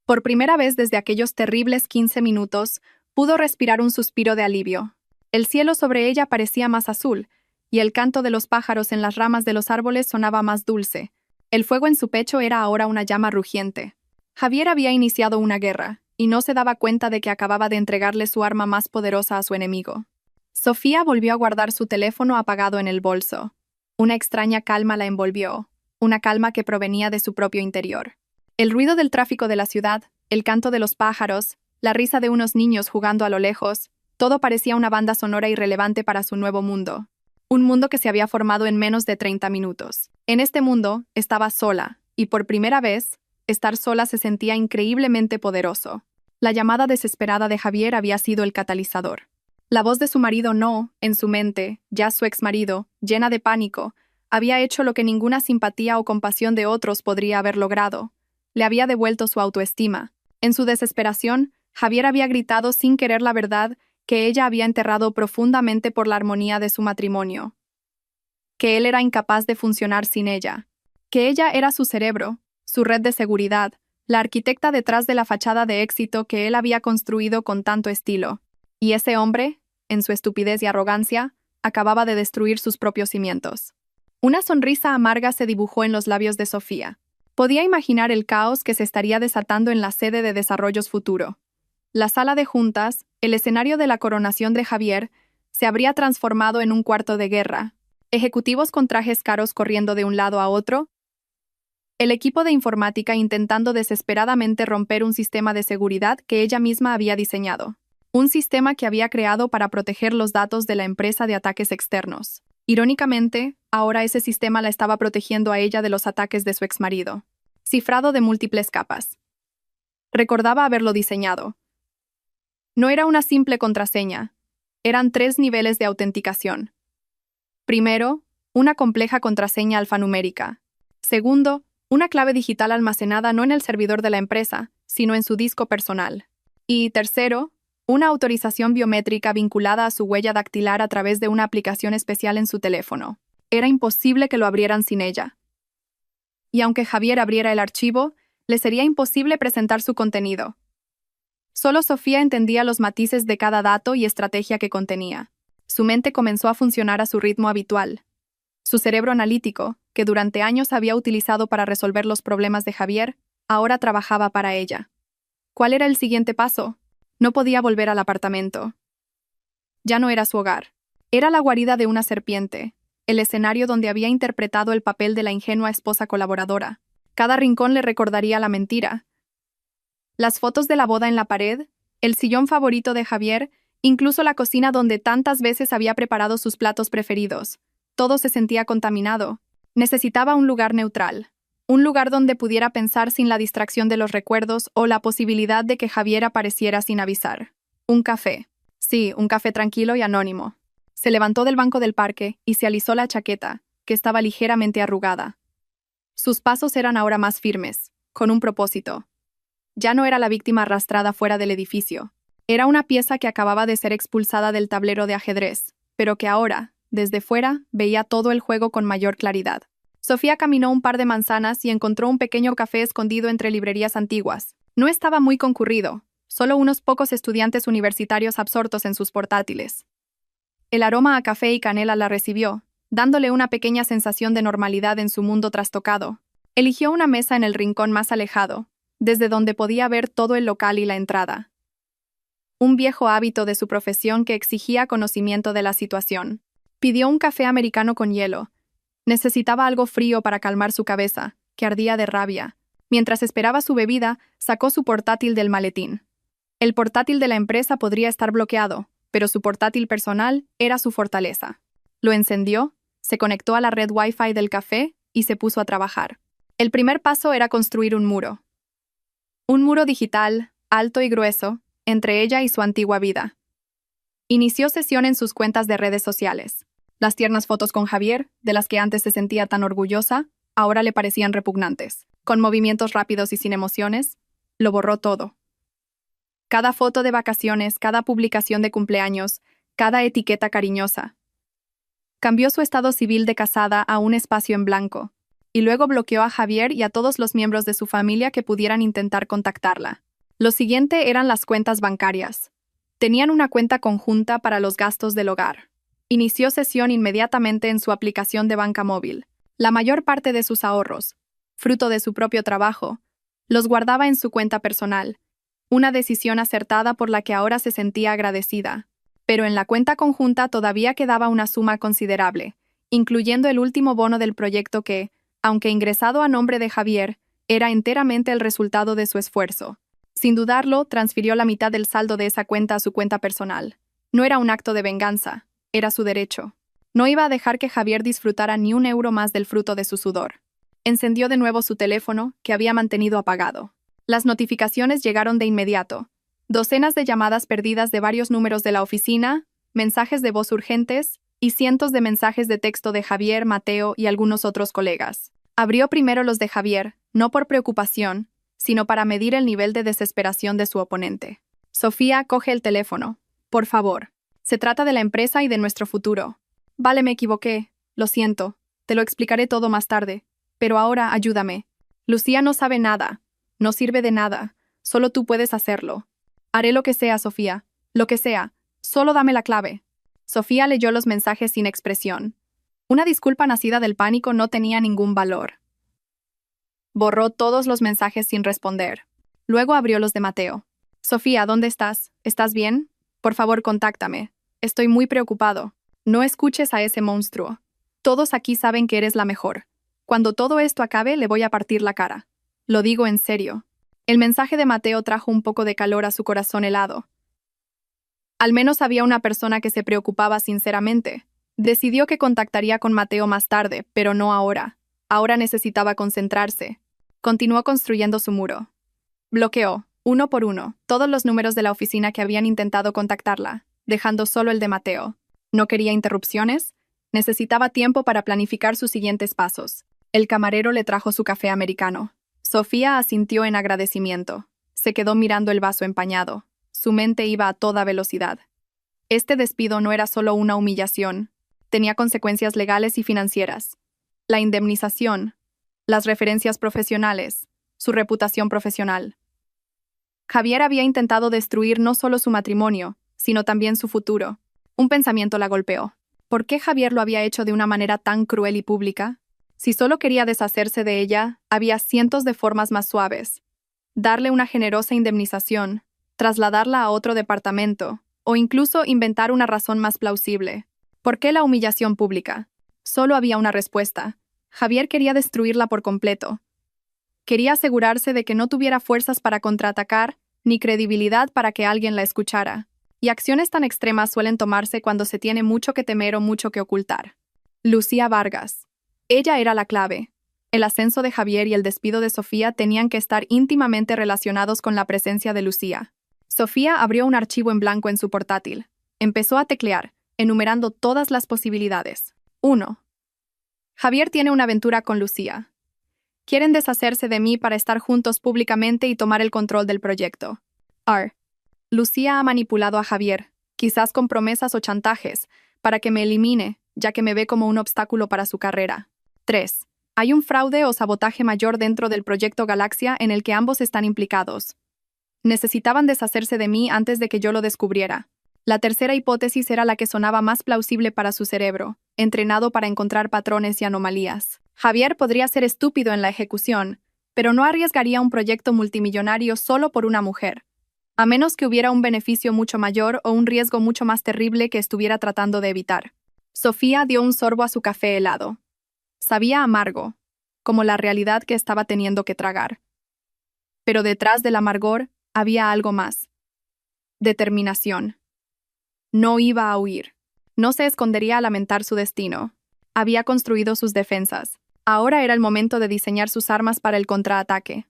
Por primera vez desde aquellos terribles 15 minutos, pudo respirar un suspiro de alivio. El cielo sobre ella parecía más azul, y el canto de los pájaros en las ramas de los árboles sonaba más dulce. El fuego en su pecho era ahora una llama rugiente. Javier había iniciado una guerra, y no se daba cuenta de que acababa de entregarle su arma más poderosa a su enemigo. Sofía volvió a guardar su teléfono apagado en el bolso. Una extraña calma la envolvió, una calma que provenía de su propio interior. El ruido del tráfico de la ciudad, el canto de los pájaros, la risa de unos niños jugando a lo lejos, todo parecía una banda sonora irrelevante para su nuevo mundo. Un mundo que se había formado en menos de 30 minutos. En este mundo, estaba sola, y por primera vez, estar sola se sentía increíblemente poderoso. La llamada desesperada de Javier había sido el catalizador. La voz de su marido no, en su mente, ya su exmarido, llena de pánico, había hecho lo que ninguna simpatía o compasión de otros podría haber logrado. Le había devuelto su autoestima. En su desesperación, Javier había gritado sin querer la verdad que ella había enterrado profundamente por la armonía de su matrimonio. Que él era incapaz de funcionar sin ella. Que ella era su cerebro, su red de seguridad, la arquitecta detrás de la fachada de éxito que él había construido con tanto estilo. Y ese hombre, en su estupidez y arrogancia, acababa de destruir sus propios cimientos. Una sonrisa amarga se dibujó en los labios de Sofía. Podía imaginar el caos que se estaría desatando en la sede de Desarrollos Futuro. La sala de juntas, el escenario de la coronación de Javier, se habría transformado en un cuarto de guerra. Ejecutivos con trajes caros corriendo de un lado a otro. El equipo de informática intentando desesperadamente romper un sistema de seguridad que ella misma había diseñado. Un sistema que había creado para proteger los datos de la empresa de ataques externos. Irónicamente, ahora ese sistema la estaba protegiendo a ella de los ataques de su exmarido. Cifrado de múltiples capas. Recordaba haberlo diseñado. No era una simple contraseña. Eran 3 niveles de autenticación. Primero, una compleja contraseña alfanumérica. Segundo, una clave digital almacenada no en el servidor de la empresa, sino en su disco personal. Y tercero, una autorización biométrica vinculada a su huella dactilar a través de una aplicación especial en su teléfono. Era imposible que lo abrieran sin ella. Y aunque Javier abriera el archivo, le sería imposible presentar su contenido. Solo Sofía entendía los matices de cada dato y estrategia que contenía. Su mente comenzó a funcionar a su ritmo habitual. Su cerebro analítico, que durante años había utilizado para resolver los problemas de Javier, ahora trabajaba para ella. ¿Cuál era el siguiente paso? No podía volver al apartamento. Ya no era su hogar. Era la guarida de una serpiente, el escenario donde había interpretado el papel de la ingenua esposa colaboradora. Cada rincón le recordaría la mentira. Las fotos de la boda en la pared, el sillón favorito de Javier, incluso la cocina donde tantas veces había preparado sus platos preferidos. Todo se sentía contaminado. Necesitaba un lugar neutral. Un lugar donde pudiera pensar sin la distracción de los recuerdos o la posibilidad de que Javier apareciera sin avisar. Un café. Sí, un café tranquilo y anónimo. Se levantó del banco del parque y se alisó la chaqueta, que estaba ligeramente arrugada. Sus pasos eran ahora más firmes, con un propósito. Ya no era la víctima arrastrada fuera del edificio. Era una pieza que acababa de ser expulsada del tablero de ajedrez, pero que ahora, desde fuera, veía todo el juego con mayor claridad. Sofía caminó un par de manzanas y encontró un pequeño café escondido entre librerías antiguas. No estaba muy concurrido, solo unos pocos estudiantes universitarios absortos en sus portátiles. El aroma a café y canela la recibió, dándole una pequeña sensación de normalidad en su mundo trastocado. Eligió una mesa en el rincón más alejado, desde donde podía ver todo el local y la entrada. Un viejo hábito de su profesión que exigía conocimiento de la situación. Pidió un café americano con hielo. Necesitaba algo frío para calmar su cabeza, que ardía de rabia. Mientras esperaba su bebida, sacó su portátil del maletín. El portátil de la empresa podría estar bloqueado, pero su portátil personal era su fortaleza. Lo encendió, se conectó a la red Wi-Fi del café y se puso a trabajar. El primer paso era construir un muro. Un muro digital, alto y grueso, entre ella y su antigua vida. Inició sesión en sus cuentas de redes sociales. Las tiernas fotos con Javier, de las que antes se sentía tan orgullosa, ahora le parecían repugnantes. Con movimientos rápidos y sin emociones, lo borró todo. Cada foto de vacaciones, cada publicación de cumpleaños, cada etiqueta cariñosa. Cambió su estado civil de casada a un espacio en blanco, y luego bloqueó a Javier y a todos los miembros de su familia que pudieran intentar contactarla. Lo siguiente eran las cuentas bancarias. Tenían una cuenta conjunta para los gastos del hogar. Inició sesión inmediatamente en su aplicación de banca móvil. La mayor parte de sus ahorros, fruto de su propio trabajo, los guardaba en su cuenta personal, una decisión acertada por la que ahora se sentía agradecida. Pero en la cuenta conjunta todavía quedaba una suma considerable, incluyendo el último bono del proyecto que, aunque ingresado a nombre de Javier, era enteramente el resultado de su esfuerzo. Sin dudarlo, transfirió la mitad del saldo de esa cuenta a su cuenta personal. No era un acto de venganza, era su derecho. No iba a dejar que Javier disfrutara ni un euro más del fruto de su sudor. Encendió de nuevo su teléfono, que había mantenido apagado. Las notificaciones llegaron de inmediato. Docenas de llamadas perdidas de varios números de la oficina, mensajes de voz urgentes y cientos de mensajes de texto de Javier, Mateo y algunos otros colegas. Abrió primero los de Javier, no por preocupación, sino para medir el nivel de desesperación de su oponente. Sofía, coge el teléfono. Por favor. Se trata de la empresa y de nuestro futuro. Vale, me equivoqué. Lo siento. Te lo explicaré todo más tarde. Pero ahora ayúdame. Lucía no sabe nada. No sirve de nada. Solo tú puedes hacerlo. Haré lo que sea, Sofía. Lo que sea. Solo dame la clave. Sofía leyó los mensajes sin expresión. Una disculpa nacida del pánico no tenía ningún valor. Borró todos los mensajes sin responder. Luego abrió los de Mateo. Sofía, ¿dónde estás? ¿Estás bien? Por favor, contáctame. Estoy muy preocupado. No escuches a ese monstruo. Todos aquí saben que eres la mejor. Cuando todo esto acabe, le voy a partir la cara. Lo digo en serio. El mensaje de Mateo trajo un poco de calor a su corazón helado. Al menos había una persona que se preocupaba sinceramente. Decidió que contactaría con Mateo más tarde, pero no ahora. Ahora necesitaba concentrarse. Continuó construyendo su muro. Bloqueó, uno por uno, todos los números de la oficina que habían intentado contactarla, dejando solo el de Mateo. ¿No quería interrupciones? Necesitaba tiempo para planificar sus siguientes pasos. El camarero le trajo su café americano. Sofía asintió en agradecimiento. Se quedó mirando el vaso empañado. Su mente iba a toda velocidad. Este despido no era solo una humillación. Tenía consecuencias legales y financieras. La indemnización, las referencias profesionales, su reputación profesional. Javier había intentado destruir no solo su matrimonio, sino también su futuro. Un pensamiento la golpeó. ¿Por qué Javier lo había hecho de una manera tan cruel y pública? Si solo quería deshacerse de ella, había cientos de formas más suaves. Darle una generosa indemnización, trasladarla a otro departamento, o incluso inventar una razón más plausible. ¿Por qué la humillación pública? Solo había una respuesta. Javier quería destruirla por completo. Quería asegurarse de que no tuviera fuerzas para contraatacar, ni credibilidad para que alguien la escuchara. Y acciones tan extremas suelen tomarse cuando se tiene mucho que temer o mucho que ocultar. Lucía Vargas. Ella era la clave. El ascenso de Javier y el despido de Sofía tenían que estar íntimamente relacionados con la presencia de Lucía. Sofía abrió un archivo en blanco en su portátil. Empezó a teclear, enumerando todas las posibilidades. 1. Javier tiene una aventura con Lucía. Quieren deshacerse de mí para estar juntos públicamente y tomar el control del proyecto. R. Lucía ha manipulado a Javier, quizás con promesas o chantajes, para que me elimine, ya que me ve como un obstáculo para su carrera. 3. Hay un fraude o sabotaje mayor dentro del proyecto Galaxia en el que ambos están implicados. Necesitaban deshacerse de mí antes de que yo lo descubriera. La tercera hipótesis era la que sonaba más plausible para su cerebro, entrenado para encontrar patrones y anomalías. Javier podría ser estúpido en la ejecución, pero no arriesgaría un proyecto multimillonario solo por una mujer, a menos que hubiera un beneficio mucho mayor o un riesgo mucho más terrible que estuviera tratando de evitar. Sofía dio un sorbo a su café helado. Sabía amargo, como la realidad que estaba teniendo que tragar. Pero detrás del amargor había algo más. Determinación. No iba a huir. No se escondería a lamentar su destino. Había construido sus defensas. Ahora era el momento de diseñar sus armas para el contraataque.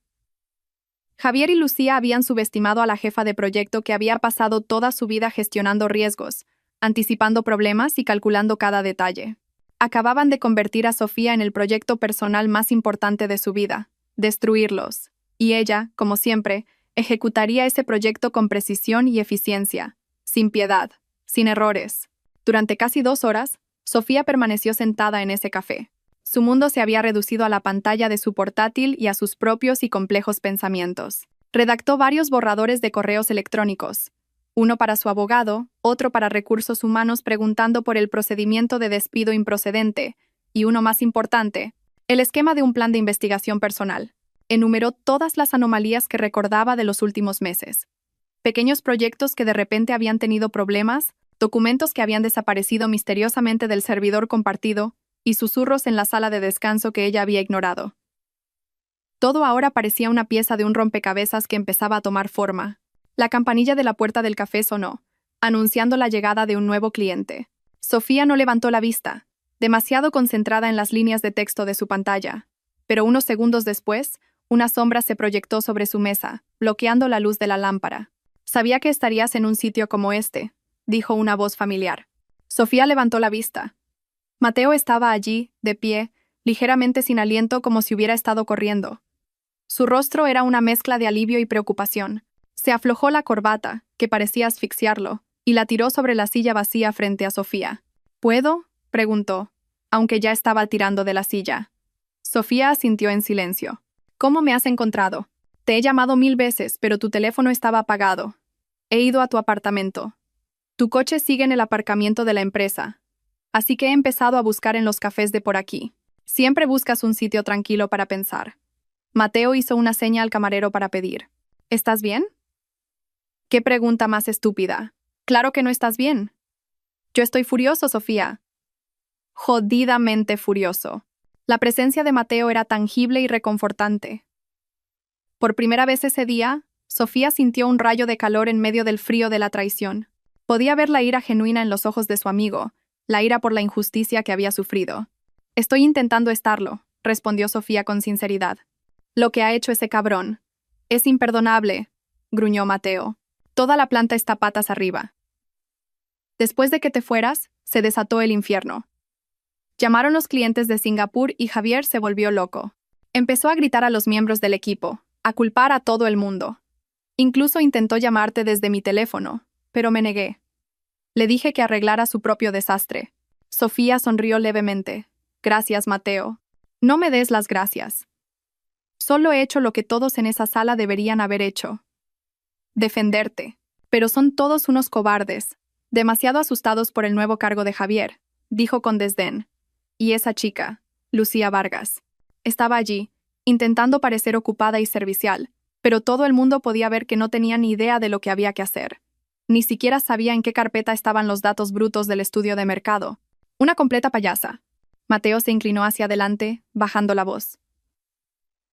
Javier y Lucía habían subestimado a la jefa de proyecto que había pasado toda su vida gestionando riesgos, anticipando problemas y calculando cada detalle. Acababan de convertir a Sofía en el proyecto personal más importante de su vida, destruirlos. Y ella, como siempre, ejecutaría ese proyecto con precisión y eficiencia, sin piedad, sin errores. Durante casi 2 horas, Sofía permaneció sentada en ese café. Su mundo se había reducido a la pantalla de su portátil y a sus propios y complejos pensamientos. Redactó varios borradores de correos electrónicos, uno para su abogado, otro para recursos humanos preguntando por el procedimiento de despido improcedente, y uno más importante, el esquema de un plan de investigación personal. Enumeró todas las anomalías que recordaba de los últimos meses. Pequeños proyectos que de repente habían tenido problemas, documentos que habían desaparecido misteriosamente del servidor compartido, y susurros en la sala de descanso que ella había ignorado. Todo ahora parecía una pieza de un rompecabezas que empezaba a tomar forma. La campanilla de la puerta del café sonó, anunciando la llegada de un nuevo cliente. Sofía no levantó la vista, demasiado concentrada en las líneas de texto de su pantalla. Pero unos segundos después, una sombra se proyectó sobre su mesa, bloqueando la luz de la lámpara. «Sabía que estarías en un sitio como este», dijo una voz familiar. Sofía levantó la vista. Mateo estaba allí, de pie, ligeramente sin aliento como si hubiera estado corriendo. Su rostro era una mezcla de alivio y preocupación. Se aflojó la corbata, que parecía asfixiarlo, y la tiró sobre la silla vacía frente a Sofía. «¿Puedo?», preguntó, aunque ya estaba tirando de la silla. Sofía asintió en silencio. «¿Cómo me has encontrado? Te he llamado 1000 veces, pero tu teléfono estaba apagado. He ido a tu apartamento. Tu coche sigue en el aparcamiento de la empresa. Así que he empezado a buscar en los cafés de por aquí. Siempre buscas un sitio tranquilo para pensar». Mateo hizo una seña al camarero para pedir. «¿Estás bien?». «¿Qué pregunta más estúpida? Claro que no estás bien». «Yo estoy furioso, Sofía». Jodidamente furioso. La presencia de Mateo era tangible y reconfortante. Por primera vez ese día, Sofía sintió un rayo de calor en medio del frío de la traición. Podía ver la ira genuina en los ojos de su amigo, la ira por la injusticia que había sufrido. «Estoy intentando estarlo», respondió Sofía con sinceridad. «Lo que ha hecho ese cabrón es imperdonable», gruñó Mateo. «Toda la planta está patas arriba. Después de que te fueras, se desató el infierno. Llamaron los clientes de Singapur y Javier se volvió loco. Empezó a gritar a los miembros del equipo, a culpar a todo el mundo. Incluso intentó llamarte desde mi teléfono, pero me negué. Le dije que arreglara su propio desastre». Sofía sonrió levemente. «Gracias, Mateo. No me des las gracias. Solo he hecho lo que todos en esa sala deberían haber hecho. Defenderte. Pero son todos unos cobardes, demasiado asustados por el nuevo cargo de Javier», dijo con desdén. Y esa chica, Lucía Vargas, estaba allí, intentando parecer ocupada y servicial, pero todo el mundo podía ver que no tenía ni idea de lo que había que hacer. Ni siquiera sabía en qué carpeta estaban los datos brutos del estudio de mercado, Una completa payasa. Mateo se inclinó hacia adelante, bajando la voz.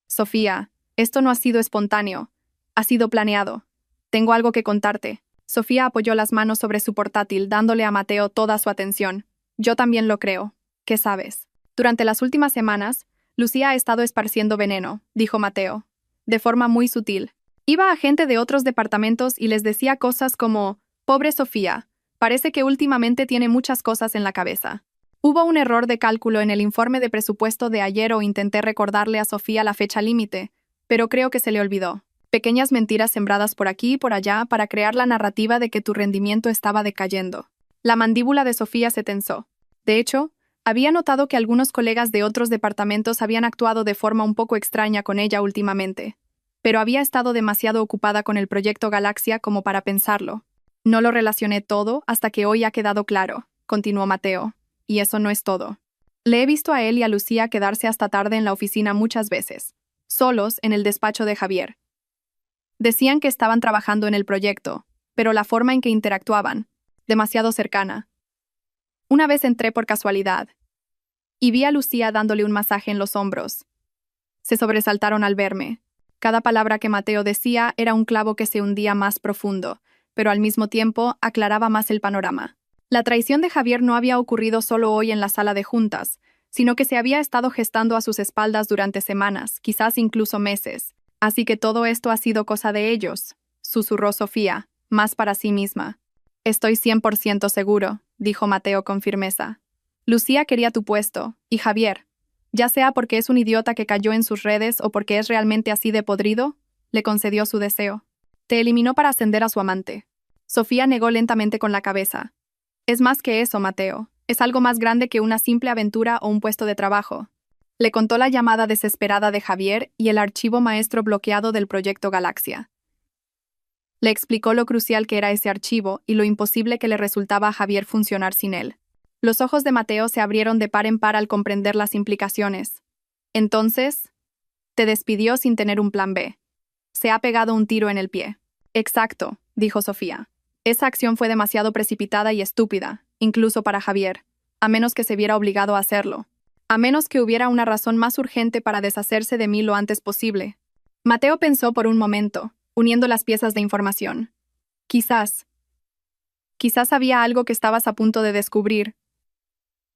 Sofía, esto no ha sido espontáneo. Ha sido planeado. Tengo algo que contarte. Sofía apoyó las manos sobre su portátil, dándole a Mateo toda su atención. Yo también lo creo. ¿Qué sabes? Durante las últimas semanas, Lucía ha estado esparciendo veneno, dijo Mateo, de forma muy sutil. Iba a gente de otros departamentos y les decía cosas como, pobre Sofía, parece que últimamente tiene muchas cosas en la cabeza. Hubo un error de cálculo en el informe de presupuesto de ayer o intenté recordarle a Sofía la fecha límite, pero creo que se le olvidó. Pequeñas mentiras sembradas por aquí y por allá para crear la narrativa de que tu rendimiento estaba decayendo. La mandíbula de Sofía se tensó. De hecho, había notado que algunos colegas de otros departamentos habían actuado de forma un poco extraña con ella últimamente, pero había estado demasiado ocupada con el proyecto Galaxia como para pensarlo. No lo relacioné todo hasta que hoy ha quedado claro, continuó Mateo, y eso no es todo. Le he visto a él y a Lucía quedarse hasta tarde en la oficina muchas veces, solos en el despacho de Javier. Decían que estaban trabajando en el proyecto, pero la forma en que interactuaban, demasiado cercana. Una vez entré por casualidad y vi a Lucía dándole un masaje en los hombros. Se sobresaltaron al verme. Cada palabra que Mateo decía era un clavo que se hundía más profundo, pero al mismo tiempo aclaraba más el panorama. La traición de Javier no había ocurrido solo hoy en la sala de juntas, sino que se había estado gestando a sus espaldas durante semanas, quizás incluso meses. Así que todo esto ha sido cosa de ellos, susurró Sofía, más para sí misma. Estoy 100% seguro, dijo Mateo con firmeza. Lucía quería tu puesto, y Javier, ya sea porque es un idiota que cayó en sus redes o porque es realmente así de podrido, le concedió su deseo. Te eliminó para ascender a su amante. Sofía negó lentamente con la cabeza. Es más que eso, Mateo. Es algo más grande que una simple aventura o un puesto de trabajo. Le contó la llamada desesperada de Javier y el archivo maestro bloqueado del proyecto Galaxia. Le explicó lo crucial que era ese archivo y lo imposible que le resultaba a Javier funcionar sin él. Los ojos de Mateo se abrieron de par en par al comprender las implicaciones. Entonces, te despidió sin tener un plan B. Se ha pegado un tiro en el pie. Exacto, dijo Sofía. Esa acción fue demasiado precipitada y estúpida, incluso para Javier, a menos que se viera obligado a hacerlo. A menos que hubiera una razón más urgente para deshacerse de mí lo antes posible. Mateo pensó por un momento, uniendo las piezas de información. Quizás había algo que estabas a punto de descubrir.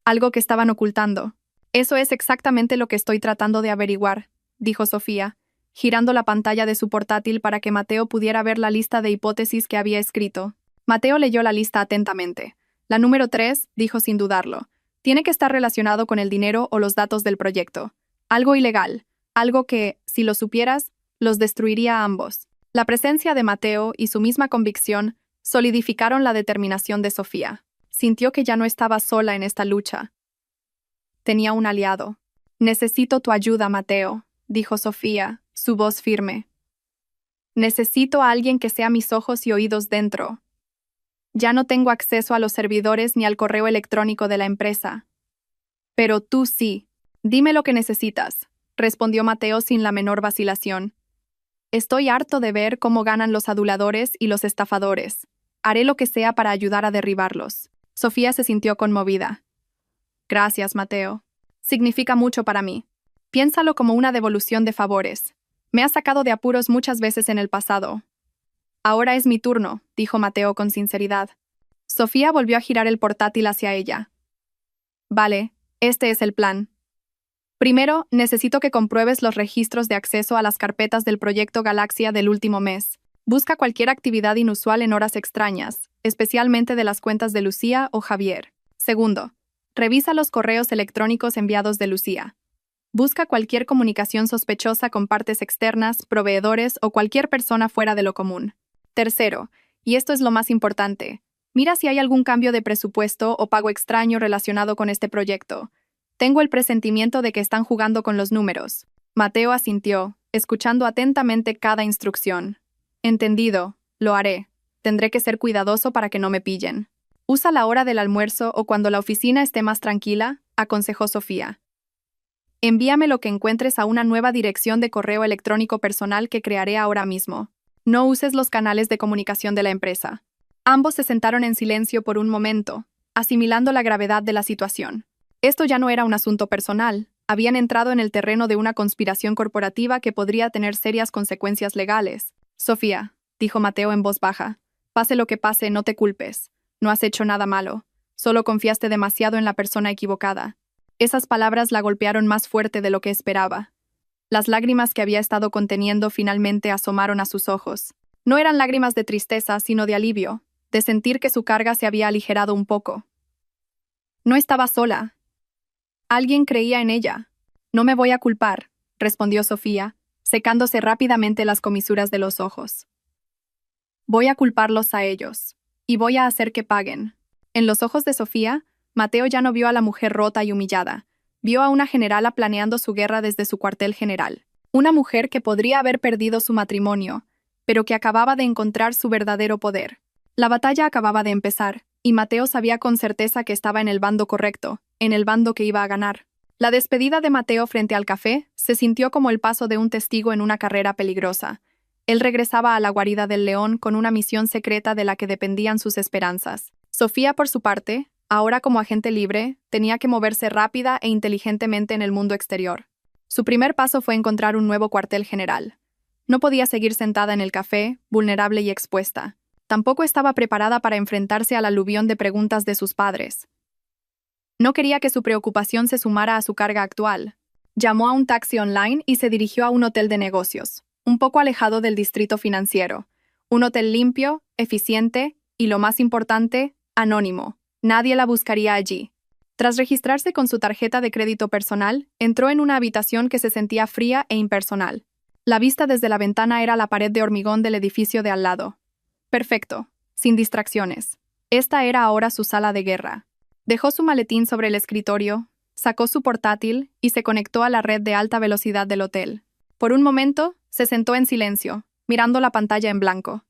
Algo que estaban ocultando. Eso es exactamente lo que estoy tratando de averiguar, dijo Sofía, girando la pantalla de su portátil para que Mateo pudiera ver la lista de hipótesis que había escrito. Mateo leyó la lista atentamente. La número 3, dijo sin dudarlo. Tiene que estar relacionado con el dinero o los datos del proyecto. Algo ilegal. Algo que, si lo supieras, los destruiría a ambos. La presencia de Mateo y su misma convicción solidificaron la determinación de Sofía. Sintió que ya no estaba sola en esta lucha. Tenía un aliado. Necesito tu ayuda, Mateo, dijo Sofía, su voz firme. Necesito a alguien que sea mis ojos y oídos dentro. Ya no tengo acceso a los servidores ni al correo electrónico de la empresa. Pero tú sí. Dime lo que necesitas, respondió Mateo sin la menor vacilación. Estoy harto de ver cómo ganan los aduladores y los estafadores. Haré lo que sea para ayudar a derribarlos. Sofía se sintió conmovida. Gracias, Mateo. Significa mucho para mí. Piénsalo como una devolución de favores. Me has sacado de apuros muchas veces en el pasado. Ahora es mi turno, dijo Mateo con sinceridad. Sofía volvió a girar el portátil hacia ella. Vale, este es el plan. Primero, necesito que compruebes los registros de acceso a las carpetas del proyecto Galaxia del último mes. Busca cualquier actividad inusual en horas extrañas, especialmente de las cuentas de Lucía o Javier. Segundo, revisa los correos electrónicos enviados de Lucía. Busca cualquier comunicación sospechosa con partes externas, proveedores o cualquier persona fuera de lo común. Tercero, y esto es lo más importante, mira si hay algún cambio de presupuesto o pago extraño relacionado con este proyecto. Tengo el presentimiento de que están jugando con los números. Mateo asintió, escuchando atentamente cada instrucción. Entendido, lo haré. Tendré que ser cuidadoso para que no me pillen. Usa la hora del almuerzo o cuando la oficina esté más tranquila, aconsejó Sofía. Envíame lo que encuentres a una nueva dirección de correo electrónico personal que crearé ahora mismo. No uses los canales de comunicación de la empresa. Ambos se sentaron en silencio por un momento, asimilando la gravedad de la situación. Esto ya no era un asunto personal. Habían entrado en el terreno de una conspiración corporativa que podría tener serias consecuencias legales. Sofía, dijo Mateo en voz baja, pase lo que pase, no te culpes. No has hecho nada malo. Solo confiaste demasiado en la persona equivocada. Esas palabras la golpearon más fuerte de lo que esperaba. Las lágrimas que había estado conteniendo finalmente asomaron a sus ojos. No eran lágrimas de tristeza, sino de alivio, de sentir que su carga se había aligerado un poco. No estaba sola. Alguien creía en ella. No me voy a culpar, respondió Sofía, secándose rápidamente las comisuras de los ojos. Voy a culparlos a ellos. Y voy a hacer que paguen. En los ojos de Sofía, Mateo ya no vio a la mujer rota y humillada. Vio a una generala planeando su guerra desde su cuartel general. Una mujer que podría haber perdido su matrimonio, pero que acababa de encontrar su verdadero poder. La batalla acababa de empezar, y Mateo sabía con certeza que estaba en el bando correcto, en el bando que iba a ganar. La despedida de Mateo frente al café se sintió como el paso de un testigo en una carrera peligrosa. Él regresaba a la guarida del león con una misión secreta de la que dependían sus esperanzas. Sofía, por su parte, ahora como agente libre, tenía que moverse rápida e inteligentemente en el mundo exterior. Su primer paso fue encontrar un nuevo cuartel general. No podía seguir sentada en el café, vulnerable y expuesta. Tampoco estaba preparada para enfrentarse al aluvión de preguntas de sus padres. No quería que su preocupación se sumara a su carga actual. Llamó a un taxi online y se dirigió a un hotel de negocios, un poco alejado del distrito financiero. Un hotel limpio, eficiente y, lo más importante, anónimo. Nadie la buscaría allí. Tras registrarse con su tarjeta de crédito personal, entró en una habitación que se sentía fría e impersonal. La vista desde la ventana era la pared de hormigón del edificio de al lado. Perfecto, sin distracciones. Esta era ahora su sala de guerra. Dejó su maletín sobre el escritorio, sacó su portátil y se conectó a la red de alta velocidad del hotel. Por un momento, se sentó en silencio, mirando la pantalla en blanco.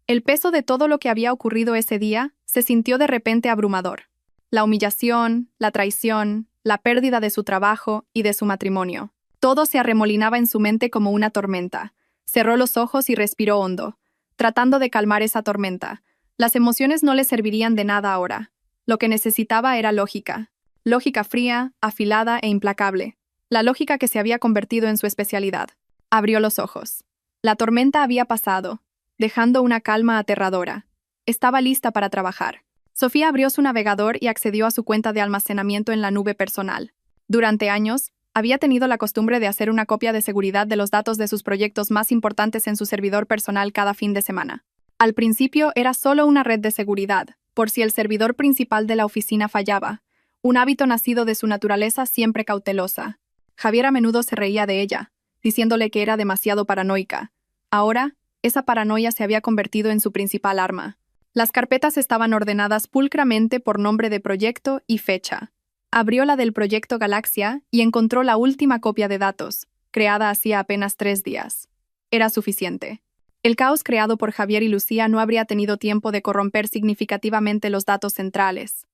El peso de todo lo que había ocurrido ese día se sintió de repente abrumador. La humillación, la traición, la pérdida de su trabajo y de su matrimonio. Todo se arremolinaba en su mente como una tormenta. Cerró los ojos y respiró hondo, tratando de calmar esa tormenta. Las emociones no le servirían de nada ahora. Lo que necesitaba era lógica. Lógica fría, afilada e implacable. La lógica que se había convertido en su especialidad. Abrió los ojos. La tormenta había pasado, dejando una calma aterradora. Estaba lista para trabajar. Sofía abrió su navegador y accedió a su cuenta de almacenamiento en la nube personal. Durante años, había tenido la costumbre de hacer una copia de seguridad de los datos de sus proyectos más importantes en su servidor personal cada fin de semana. Al principio era solo una red de seguridad, por si el servidor principal de la oficina fallaba, un hábito nacido de su naturaleza siempre cautelosa. Javier a menudo se reía de ella, diciéndole que era demasiado paranoica. Ahora, esa paranoia se había convertido en su principal arma. Las carpetas estaban ordenadas pulcramente por nombre de proyecto y fecha. Abrió la del proyecto Galaxia y encontró la última copia de datos, creada hacía apenas 3 días. Era suficiente. El caos creado por Javier y Lucía no habría tenido tiempo de corromper significativamente los datos centrales.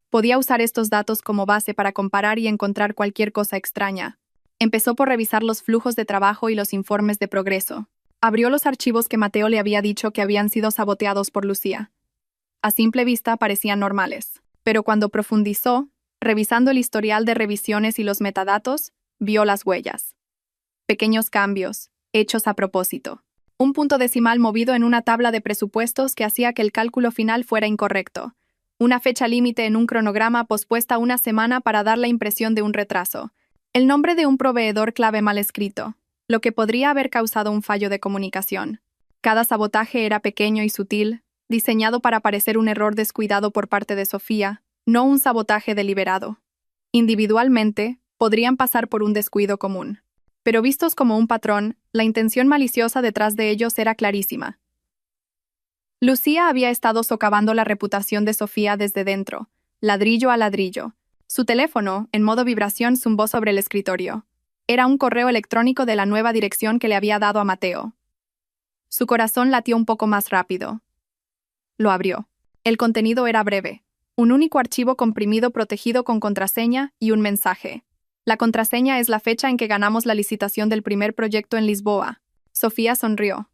Podía usar estos datos como base para comparar y encontrar cualquier cosa extraña. Empezó por revisar los flujos de trabajo y los informes de progreso. Abrió los archivos que Mateo le había dicho que habían sido saboteados por Lucía. A simple vista parecían normales, pero cuando profundizó, revisando el historial de revisiones y los metadatos, vio las huellas. Pequeños cambios, hechos a propósito. Un punto decimal movido en una tabla de presupuestos que hacía que el cálculo final fuera incorrecto. Una fecha límite en un cronograma pospuesta una semana para dar la impresión de un retraso. El nombre de un proveedor clave mal escrito, lo que podría haber causado un fallo de comunicación. Cada sabotaje era pequeño y sutil, diseñado para parecer un error descuidado por parte de Sofía, no un sabotaje deliberado. Individualmente, podrían pasar por un descuido común. Pero vistos como un patrón, la intención maliciosa detrás de ellos era clarísima. Lucía había estado socavando la reputación de Sofía desde dentro, ladrillo a ladrillo. Su teléfono, en modo vibración, zumbó sobre el escritorio. Era un correo electrónico de la nueva dirección que le había dado a Mateo. Su corazón latió un poco más rápido. Lo abrió. El contenido era breve. Un único archivo comprimido protegido con contraseña y un mensaje. La contraseña es la fecha en que ganamos la licitación del primer proyecto en Lisboa. Sofía sonrió.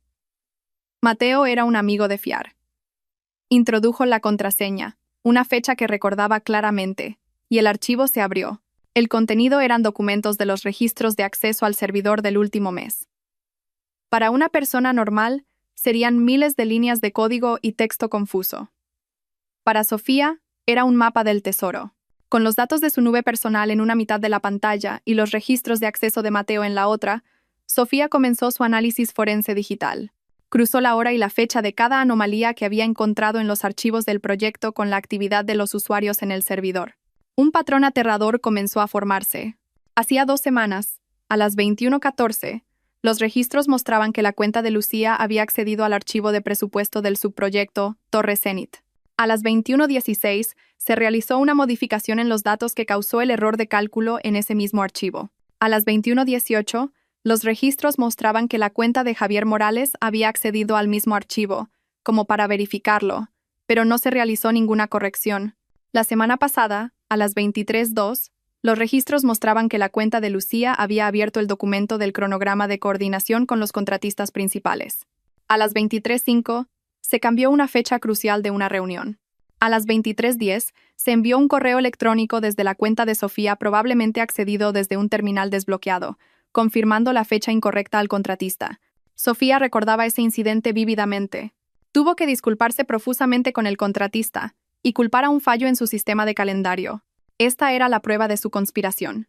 Mateo era un amigo de fiar. Introdujo la contraseña. una fecha que recordaba claramente, y el archivo se abrió. El contenido eran documentos de los registros de acceso al servidor del último mes. Para una persona normal, serían miles de líneas de código y texto confuso. Para Sofía, era un mapa del tesoro. Con los datos de su nube personal en una mitad de la pantalla y los registros de acceso de Mateo en la otra, Sofía comenzó su análisis forense digital. Cruzó la hora y la fecha de cada anomalía que había encontrado en los archivos del proyecto con la actividad de los usuarios en el servidor. Un patrón aterrador comenzó a formarse. Hacía 2 semanas, a las 21:14, los registros mostraban que la cuenta de Lucía había accedido al archivo de presupuesto del subproyecto Torre Zenit. A las 21:16, se realizó una modificación en los datos que causó el error de cálculo en ese mismo archivo. A las 21:18, los registros mostraban que la cuenta de Javier Morales había accedido al mismo archivo, como para verificarlo, pero no se realizó ninguna corrección. La semana pasada, a las 23:02, los registros mostraban que la cuenta de Lucía había abierto el documento del cronograma de coordinación con los contratistas principales. A las 23:05, se cambió una fecha crucial de una reunión. A las 23:10, se envió un correo electrónico desde la cuenta de Sofía probablemente accedido desde un terminal desbloqueado, confirmando la fecha incorrecta al contratista. Sofía recordaba ese incidente vívidamente. Tuvo que disculparse profusamente con el contratista y culpar a un fallo en su sistema de calendario. Esta era la prueba de su conspiración.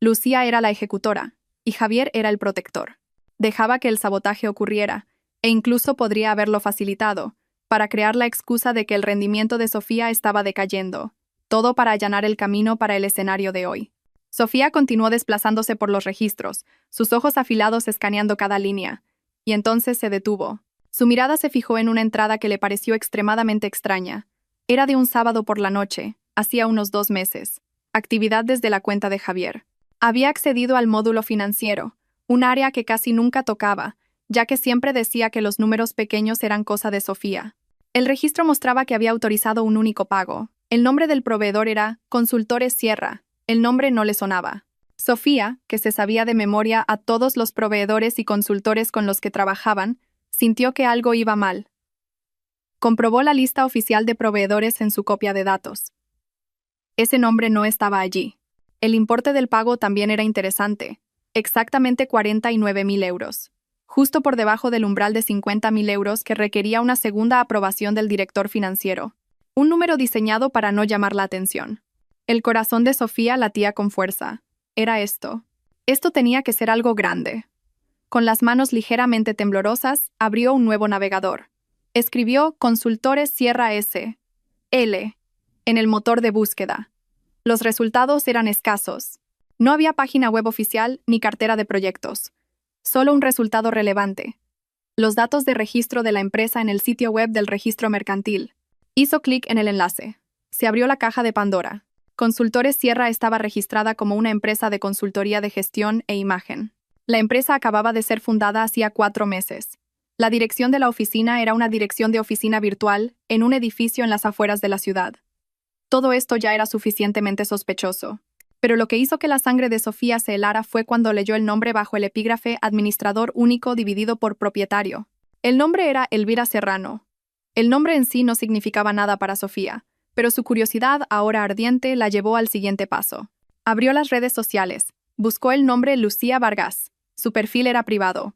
Lucía era la ejecutora, y Javier era el protector. Dejaba que el sabotaje ocurriera, e incluso podría haberlo facilitado, para crear la excusa de que el rendimiento de Sofía estaba decayendo, todo para allanar el camino para el escenario de hoy. Sofía continuó desplazándose por los registros, sus ojos afilados escaneando cada línea, y entonces se detuvo. Su mirada se fijó en una entrada que le pareció extremadamente extraña. Era de un sábado por la noche, hacía unos 2 meses. Actividad desde la cuenta de Javier. Había accedido al módulo financiero, un área que casi nunca tocaba, ya que siempre decía que los números pequeños eran cosa de Sofía. El registro mostraba que había autorizado un único pago. El nombre del proveedor era Consultores Sierra. El nombre no le sonaba. Sofía, que se sabía de memoria a todos los proveedores y consultores con los que trabajaban, sintió que algo iba mal. Comprobó la lista oficial de proveedores en su copia de datos. Ese nombre no estaba allí. El importe del pago también era interesante, exactamente 49.000 euros, justo por debajo del umbral de 50.000 euros que requería una segunda aprobación del director financiero, un número diseñado para no llamar la atención. El corazón de Sofía latía con fuerza. Era esto. Esto tenía que ser algo grande. Con las manos ligeramente temblorosas, abrió un nuevo navegador. Escribió Consultores Sierra S. L. en el motor de búsqueda. Los resultados eran escasos. No había página web oficial ni cartera de proyectos. Solo un resultado relevante. Los datos de registro de la empresa en el sitio web del registro mercantil. Hizo clic en el enlace. Se abrió la caja de Pandora. Consultores Sierra estaba registrada como una empresa de consultoría de gestión e imagen. La empresa acababa de ser fundada hacía 4 meses. La dirección de la oficina era una dirección de oficina virtual en un edificio en las afueras de la ciudad. Todo esto ya era suficientemente sospechoso. Pero lo que hizo que la sangre de Sofía se helara fue cuando leyó el nombre bajo el epígrafe Administrador único dividido por propietario. El nombre era Elvira Serrano. El nombre en sí no significaba nada para Sofía, pero su curiosidad, ahora ardiente, la llevó al siguiente paso. Abrió las redes sociales. Buscó el nombre Lucía Vargas. Su perfil era privado.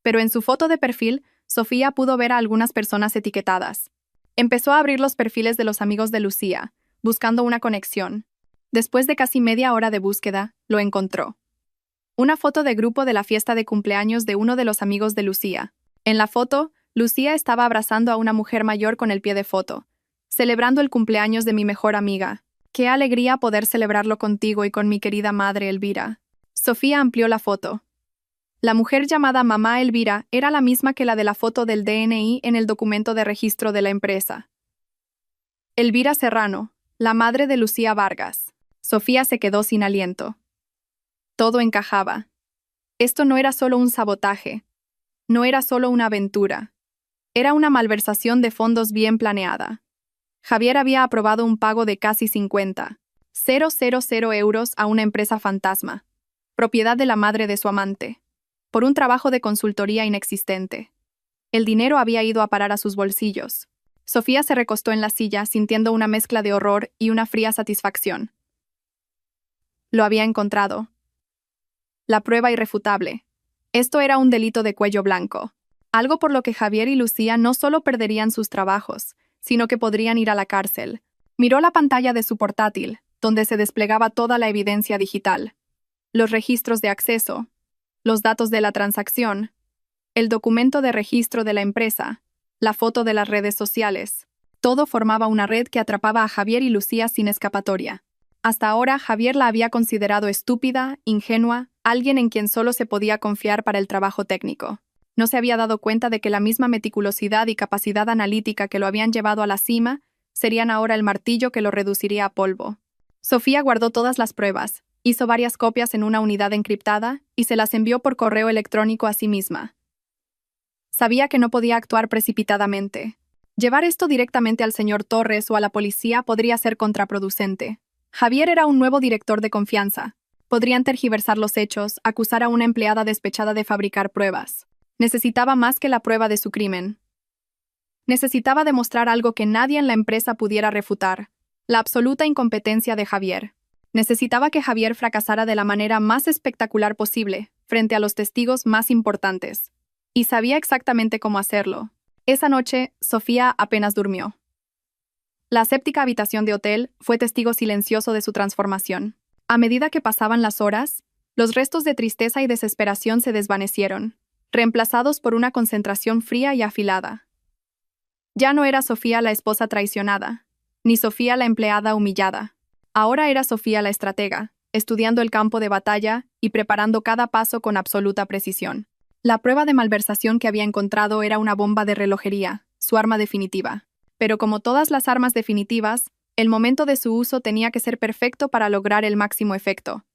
Pero en su foto de perfil, Sofía pudo ver a algunas personas etiquetadas. Empezó a abrir los perfiles de los amigos de Lucía, buscando una conexión. Después de casi media hora de búsqueda, lo encontró. Una foto de grupo de la fiesta de cumpleaños de uno de los amigos de Lucía. En la foto, Lucía estaba abrazando a una mujer mayor con el pie de foto, celebrando el cumpleaños de mi mejor amiga. Qué alegría poder celebrarlo contigo y con mi querida madre Elvira. Sofía amplió la foto. La mujer llamada Mamá Elvira era la misma que la de la foto del DNI en el documento de registro de la empresa. Elvira Serrano, la madre de Lucía Vargas. Sofía se quedó sin aliento. Todo encajaba. Esto no era solo un sabotaje. No era solo una aventura. Era una malversación de fondos bien planeada. Javier había aprobado un pago de casi 50.000 euros a una empresa fantasma, propiedad de la madre de su amante, por un trabajo de consultoría inexistente. El dinero había ido a parar a sus bolsillos. Sofía se recostó en la silla, sintiendo una mezcla de horror y una fría satisfacción. Lo había encontrado. La prueba irrefutable. Esto era un delito de cuello blanco. Algo por lo que Javier y Lucía no solo perderían sus trabajos, sino que podrían ir a la cárcel. Miró la pantalla de su portátil, donde se desplegaba toda la evidencia digital. Los registros de acceso, los datos de la transacción, el documento de registro de la empresa, la foto de las redes sociales. Todo formaba una red que atrapaba a Javier y Lucía sin escapatoria. Hasta ahora, Javier la había considerado estúpida, ingenua, alguien en quien solo se podía confiar para el trabajo técnico. No se había dado cuenta de que la misma meticulosidad y capacidad analítica que lo habían llevado a la cima serían ahora el martillo que lo reduciría a polvo. Sofía guardó todas las pruebas, hizo varias copias en una unidad encriptada y se las envió por correo electrónico a sí misma. Sabía que no podía actuar precipitadamente. Llevar esto directamente al señor Torres o a la policía podría ser contraproducente. Javier era un nuevo director de confianza. Podrían tergiversar los hechos, acusar a una empleada despechada de fabricar pruebas. Necesitaba más que la prueba de su crimen. Necesitaba demostrar algo que nadie en la empresa pudiera refutar: la absoluta incompetencia de Javier. Necesitaba que Javier fracasara de la manera más espectacular posible, frente a los testigos más importantes. Y sabía exactamente cómo hacerlo. Esa noche, Sofía apenas durmió. La aséptica habitación de hotel fue testigo silencioso de su transformación. A medida que pasaban las horas, los restos de tristeza y desesperación se desvanecieron, reemplazados por una concentración fría y afilada. Ya no era Sofía la esposa traicionada, ni Sofía la empleada humillada. Ahora era Sofía la estratega, estudiando el campo de batalla y preparando cada paso con absoluta precisión. La prueba de malversación que había encontrado era una bomba de relojería, su arma definitiva. Pero como todas las armas definitivas, el momento de su uso tenía que ser perfecto para lograr el máximo efecto.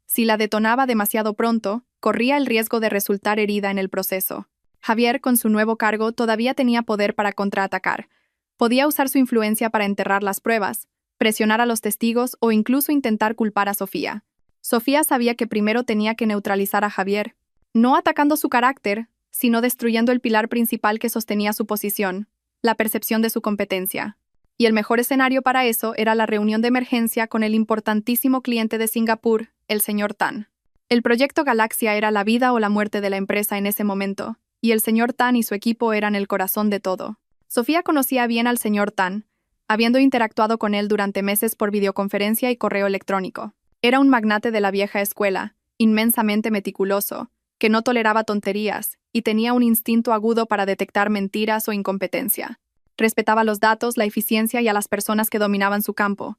Si la detonaba demasiado pronto, corría el riesgo de resultar herida en el proceso. Javier, con su nuevo cargo, todavía tenía poder para contraatacar. Podía usar su influencia para enterrar las pruebas, presionar a los testigos o incluso intentar culpar a Sofía. Sofía sabía que primero tenía que neutralizar a Javier, no atacando su carácter, sino destruyendo el pilar principal que sostenía su posición: la percepción de su competencia. Y el mejor escenario para eso era la reunión de emergencia con el importantísimo cliente de Singapur, el señor Tan. El proyecto Galaxia era la vida o la muerte de la empresa en ese momento, y el señor Tan y su equipo eran el corazón de todo. Sofía conocía bien al señor Tan, habiendo interactuado con él durante meses por videoconferencia y correo electrónico. Era un magnate de la vieja escuela, inmensamente meticuloso, que no toleraba tonterías y tenía un instinto agudo para detectar mentiras o incompetencia. Respetaba los datos, la eficiencia y a las personas que dominaban su campo.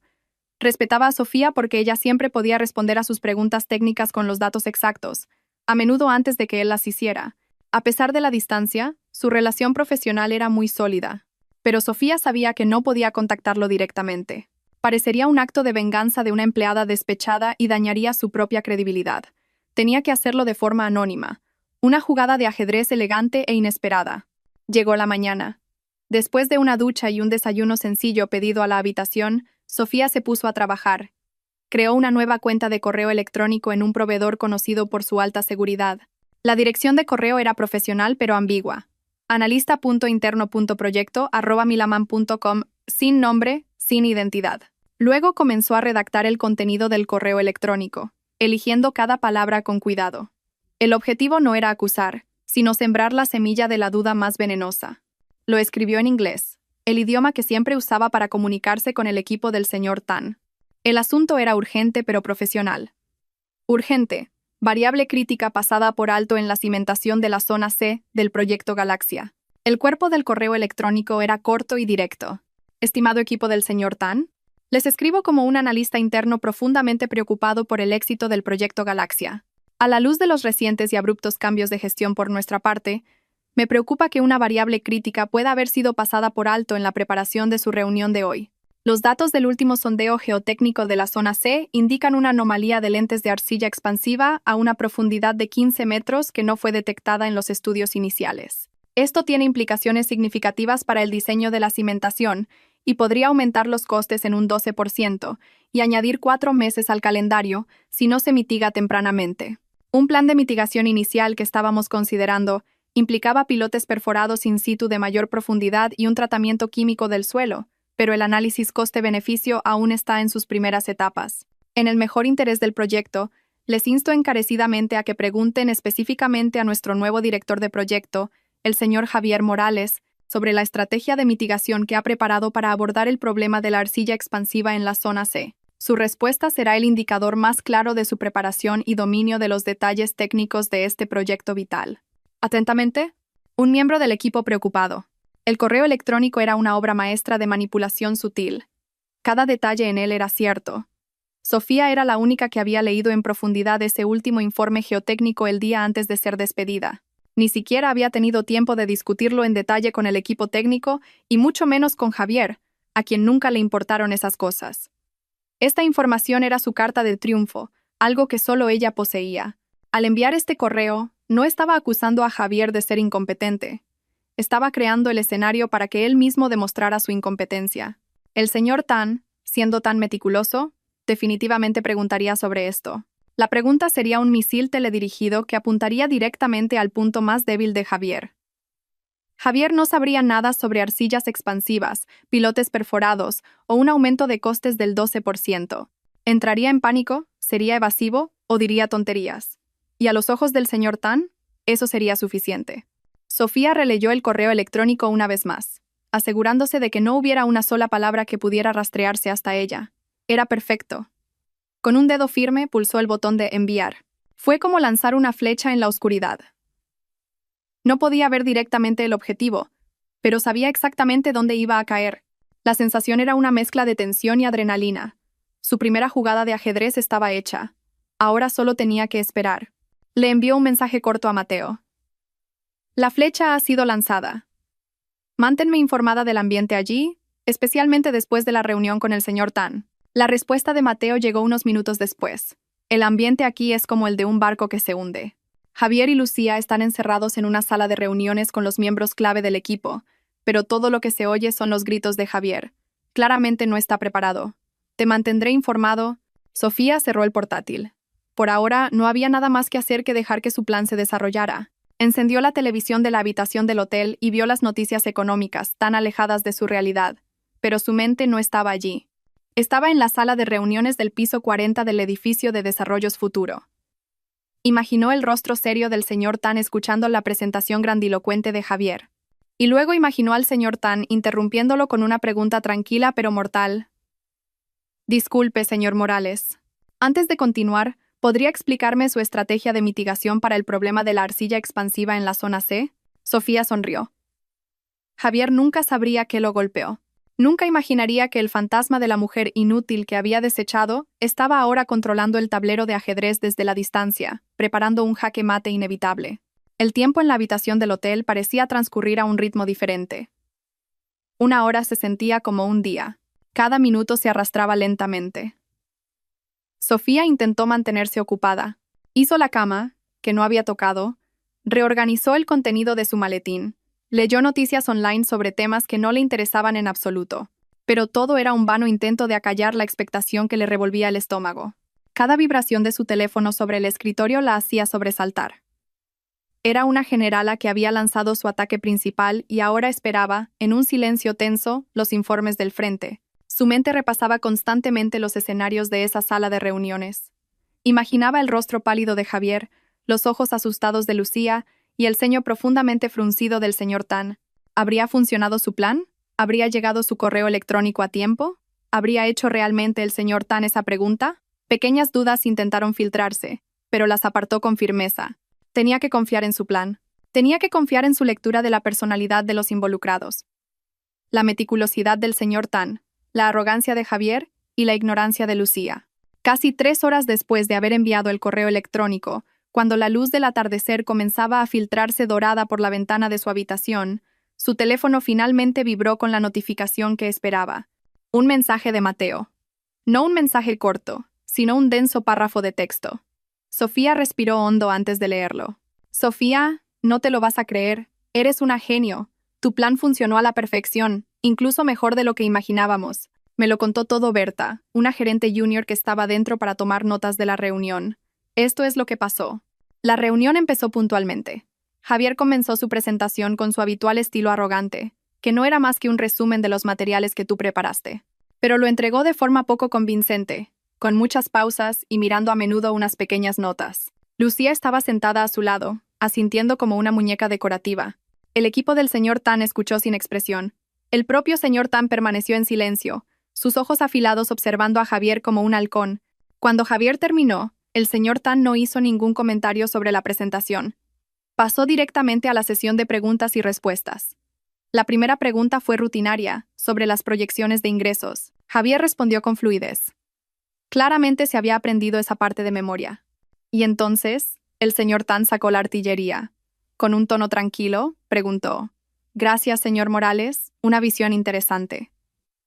Respetaba a Sofía porque ella siempre podía responder a sus preguntas técnicas con los datos exactos, a menudo antes de que él las hiciera. A pesar de la distancia, su relación profesional era muy sólida. Pero Sofía sabía que no podía contactarlo directamente. Parecería un acto de venganza de una empleada despechada y dañaría su propia credibilidad. Tenía que hacerlo de forma anónima. Una jugada de ajedrez elegante e inesperada. Llegó la mañana. Después de una ducha y un desayuno sencillo pedido a la habitación, Sofía se puso a trabajar. Creó una nueva cuenta de correo electrónico en un proveedor conocido por su alta seguridad. La dirección de correo era profesional pero ambigua: analista.interno.proyecto@milaman.com, sin nombre, sin identidad. Luego comenzó a redactar el contenido del correo electrónico, eligiendo cada palabra con cuidado. El objetivo no era acusar, sino sembrar la semilla de la duda más venenosa. Lo escribió en inglés, el idioma que siempre usaba para comunicarse con el equipo del señor Tan. El asunto era urgente pero profesional. Urgente: variable crítica pasada por alto en la cimentación de la zona C del proyecto Galaxia. El cuerpo del correo electrónico era corto y directo. Estimado equipo del señor Tan, les escribo como un analista interno profundamente preocupado por el éxito del proyecto Galaxia. A la luz de los recientes y abruptos cambios de gestión por nuestra parte, me preocupa que una variable crítica pueda haber sido pasada por alto en la preparación de su reunión de hoy. Los datos del último sondeo geotécnico de la zona C indican una anomalía de lentes de arcilla expansiva a una profundidad de 15 metros que no fue detectada en los estudios iniciales. Esto tiene implicaciones significativas para el diseño de la cimentación y podría aumentar los costes en un 12% y añadir 4 meses al calendario si no se mitiga tempranamente. Un plan de mitigación inicial que estábamos considerando Implicaba pilotes perforados in situ de mayor profundidad y un tratamiento químico del suelo, pero el análisis coste-beneficio aún está en sus primeras etapas. En el mejor interés del proyecto, les insto encarecidamente a que pregunten específicamente a nuestro nuevo director de proyecto, el señor Javier Morales, sobre la estrategia de mitigación que ha preparado para abordar el problema de la arcilla expansiva en la zona C. Su respuesta será el indicador más claro de su preparación y dominio de los detalles técnicos de este proyecto vital. Atentamente, un miembro del equipo preocupado. El correo electrónico era una obra maestra de manipulación sutil. Cada detalle en él era cierto. Sofía era la única que había leído en profundidad ese último informe geotécnico el día antes de ser despedida. Ni siquiera había tenido tiempo de discutirlo en detalle con el equipo técnico y mucho menos con Javier, a quien nunca le importaron esas cosas. Esta información era su carta de triunfo, algo que solo ella poseía. Al enviar este correo, no estaba acusando a Javier de ser incompetente. Estaba creando el escenario para que él mismo demostrara su incompetencia. El señor Tan, siendo tan meticuloso, definitivamente preguntaría sobre esto. La pregunta sería un misil teledirigido que apuntaría directamente al punto más débil de Javier. Javier no sabría nada sobre arcillas expansivas, pilotes perforados o un aumento de costes del 12%. ¿Entraría en pánico? ¿Sería evasivo? ¿O diría tonterías? Y a los ojos del señor Tan, eso sería suficiente. Sofía releyó el correo electrónico una vez más, asegurándose de que no hubiera una sola palabra que pudiera rastrearse hasta ella. Era perfecto. Con un dedo firme pulsó el botón de enviar. Fue como lanzar una flecha en la oscuridad. No podía ver directamente el objetivo, pero sabía exactamente dónde iba a caer. La sensación era una mezcla de tensión y adrenalina. Su primera jugada de ajedrez estaba hecha. Ahora solo tenía que esperar. Le envió un mensaje corto a Mateo. La flecha ha sido lanzada. Manténme informada del ambiente allí, especialmente después de la reunión con el señor Tan. La respuesta de Mateo llegó unos minutos después. El ambiente aquí es como el de un barco que se hunde. Javier y Lucía están encerrados en una sala de reuniones con los miembros clave del equipo, pero todo lo que se oye son los gritos de Javier. Claramente no está preparado. Te mantendré informado. Sofía cerró el portátil. Por ahora, no había nada más que hacer que dejar que su plan se desarrollara. Encendió la televisión de la habitación del hotel y vio las noticias económicas, tan alejadas de su realidad. Pero su mente no estaba allí. Estaba en la sala de reuniones del piso 40 del edificio de Desarrollos Futuro. Imaginó el rostro serio del señor Tan escuchando la presentación grandilocuente de Javier. Y luego imaginó al señor Tan interrumpiéndolo con una pregunta tranquila pero mortal. Disculpe, señor Morales. Antes de continuar, ¿podría explicarme su estrategia de mitigación para el problema de la arcilla expansiva en la zona C? Sofía sonrió. Javier nunca sabría qué lo golpeó. Nunca imaginaría que el fantasma de la mujer inútil que había desechado estaba ahora controlando el tablero de ajedrez desde la distancia, preparando un jaque mate inevitable. El tiempo en la habitación del hotel parecía transcurrir a un ritmo diferente. Una hora se sentía como un día. Cada minuto se arrastraba lentamente. Sofía intentó mantenerse ocupada. Hizo la cama, que no había tocado, reorganizó el contenido de su maletín, leyó noticias online sobre temas que no le interesaban en absoluto, pero todo era un vano intento de acallar la expectación que le revolvía el estómago. Cada vibración de su teléfono sobre el escritorio la hacía sobresaltar. Era una generala que había lanzado su ataque principal y ahora esperaba, en un silencio tenso, los informes del frente. Su mente repasaba constantemente los escenarios de esa sala de reuniones. Imaginaba el rostro pálido de Javier, los ojos asustados de Lucía y el ceño profundamente fruncido del señor Tan. ¿Habría funcionado su plan? ¿Habría llegado su correo electrónico a tiempo? ¿Habría hecho realmente el señor Tan esa pregunta? Pequeñas dudas intentaron filtrarse, pero las apartó con firmeza. Tenía que confiar en su plan. Tenía que confiar en su lectura de la personalidad de los involucrados. La meticulosidad del señor Tan, la arrogancia de Javier y la ignorancia de Lucía. Casi 3 horas después de haber enviado el correo electrónico, cuando la luz del atardecer comenzaba a filtrarse dorada por la ventana de su habitación, su teléfono finalmente vibró con la notificación que esperaba. Un mensaje de Mateo. No un mensaje corto, sino un denso párrafo de texto. Sofía respiró hondo antes de leerlo. Sofía, no te lo vas a creer. Eres una genio. Tu plan funcionó a la perfección, incluso mejor de lo que imaginábamos. Me lo contó todo Berta, una gerente junior que estaba dentro para tomar notas de la reunión. Esto es lo que pasó. La reunión empezó puntualmente. Javier comenzó su presentación con su habitual estilo arrogante, que no era más que un resumen de los materiales que tú preparaste. Pero lo entregó de forma poco convincente, con muchas pausas y mirando a menudo unas pequeñas notas. Lucía estaba sentada a su lado, asintiendo como una muñeca decorativa. El equipo del señor Tan escuchó sin expresión. El propio señor Tan permaneció en silencio, sus ojos afilados observando a Javier como un halcón. Cuando Javier terminó, el señor Tan no hizo ningún comentario sobre la presentación. Pasó directamente a la sesión de preguntas y respuestas. La primera pregunta fue rutinaria, sobre las proyecciones de ingresos. Javier respondió con fluidez. Claramente se había aprendido esa parte de memoria. Y entonces, el señor Tan sacó la artillería. Con un tono tranquilo, preguntó: «Gracias, señor Morales, una visión interesante.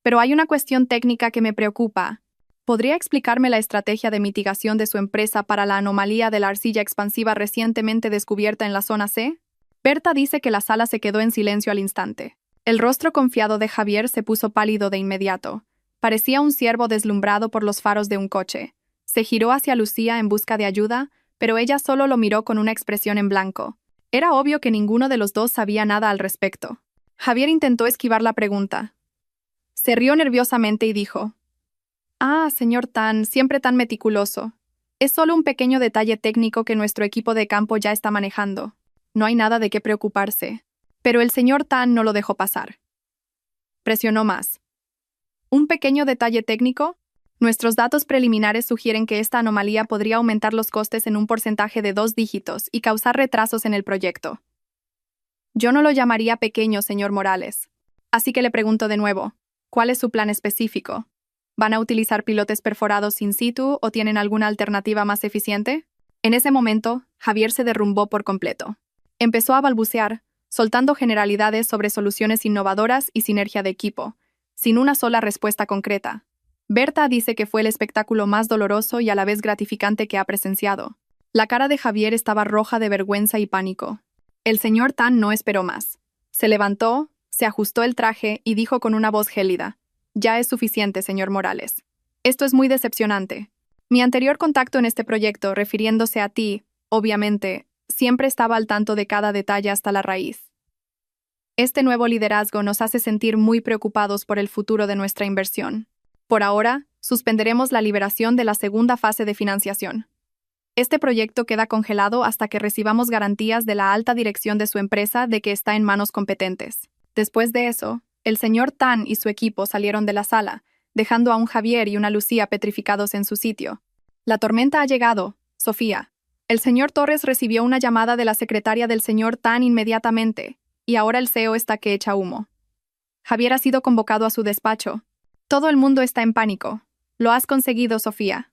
Pero hay una cuestión técnica que me preocupa. ¿Podría explicarme la estrategia de mitigación de su empresa para la anomalía de la arcilla expansiva recientemente descubierta en la zona C?» Berta dice que la sala se quedó en silencio al instante. El rostro confiado de Javier se puso pálido de inmediato. Parecía un ciervo deslumbrado por los faros de un coche. Se giró hacia Lucía en busca de ayuda, pero ella solo lo miró con una expresión en blanco. Era obvio que ninguno de los dos sabía nada al respecto. Javier intentó esquivar la pregunta. Se rió nerviosamente y dijo: «Ah, señor Tan, siempre tan meticuloso. Es solo un pequeño detalle técnico que nuestro equipo de campo ya está manejando. No hay nada de qué preocuparse». Pero el señor Tan no lo dejó pasar. Presionó más. ¿Un pequeño detalle técnico? Nuestros datos preliminares sugieren que esta anomalía podría aumentar los costes en un porcentaje de 2 dígitos y causar retrasos en el proyecto. Yo no lo llamaría pequeño, señor Morales. Así que le pregunto de nuevo, ¿cuál es su plan específico? ¿Van a utilizar pilotes perforados in situ o tienen alguna alternativa más eficiente? En ese momento, Javier se derrumbó por completo. Empezó a balbucear, soltando generalidades sobre soluciones innovadoras y sinergia de equipo, sin una sola respuesta concreta. Berta dice que fue el espectáculo más doloroso y a la vez gratificante que ha presenciado. La cara de Javier estaba roja de vergüenza y pánico. El señor Tan no esperó más. Se levantó, se ajustó el traje y dijo con una voz gélida: «Ya es suficiente, señor Morales. Esto es muy decepcionante. Mi anterior contacto en este proyecto, refiriéndose a ti, obviamente, siempre estaba al tanto de cada detalle hasta la raíz. Este nuevo liderazgo nos hace sentir muy preocupados por el futuro de nuestra inversión. Por ahora, suspenderemos la liberación de la segunda fase de financiación. Este proyecto queda congelado hasta que recibamos garantías de la alta dirección de su empresa de que está en manos competentes». Después de eso, el señor Tan y su equipo salieron de la sala, dejando a un Javier y una Lucía petrificados en su sitio. «La tormenta ha llegado, Sofía». El señor Torres recibió una llamada de la secretaria del señor Tan inmediatamente, y ahora el CEO está que echa humo. Javier ha sido convocado a su despacho. Todo el mundo está en pánico. «Lo has conseguido, Sofía.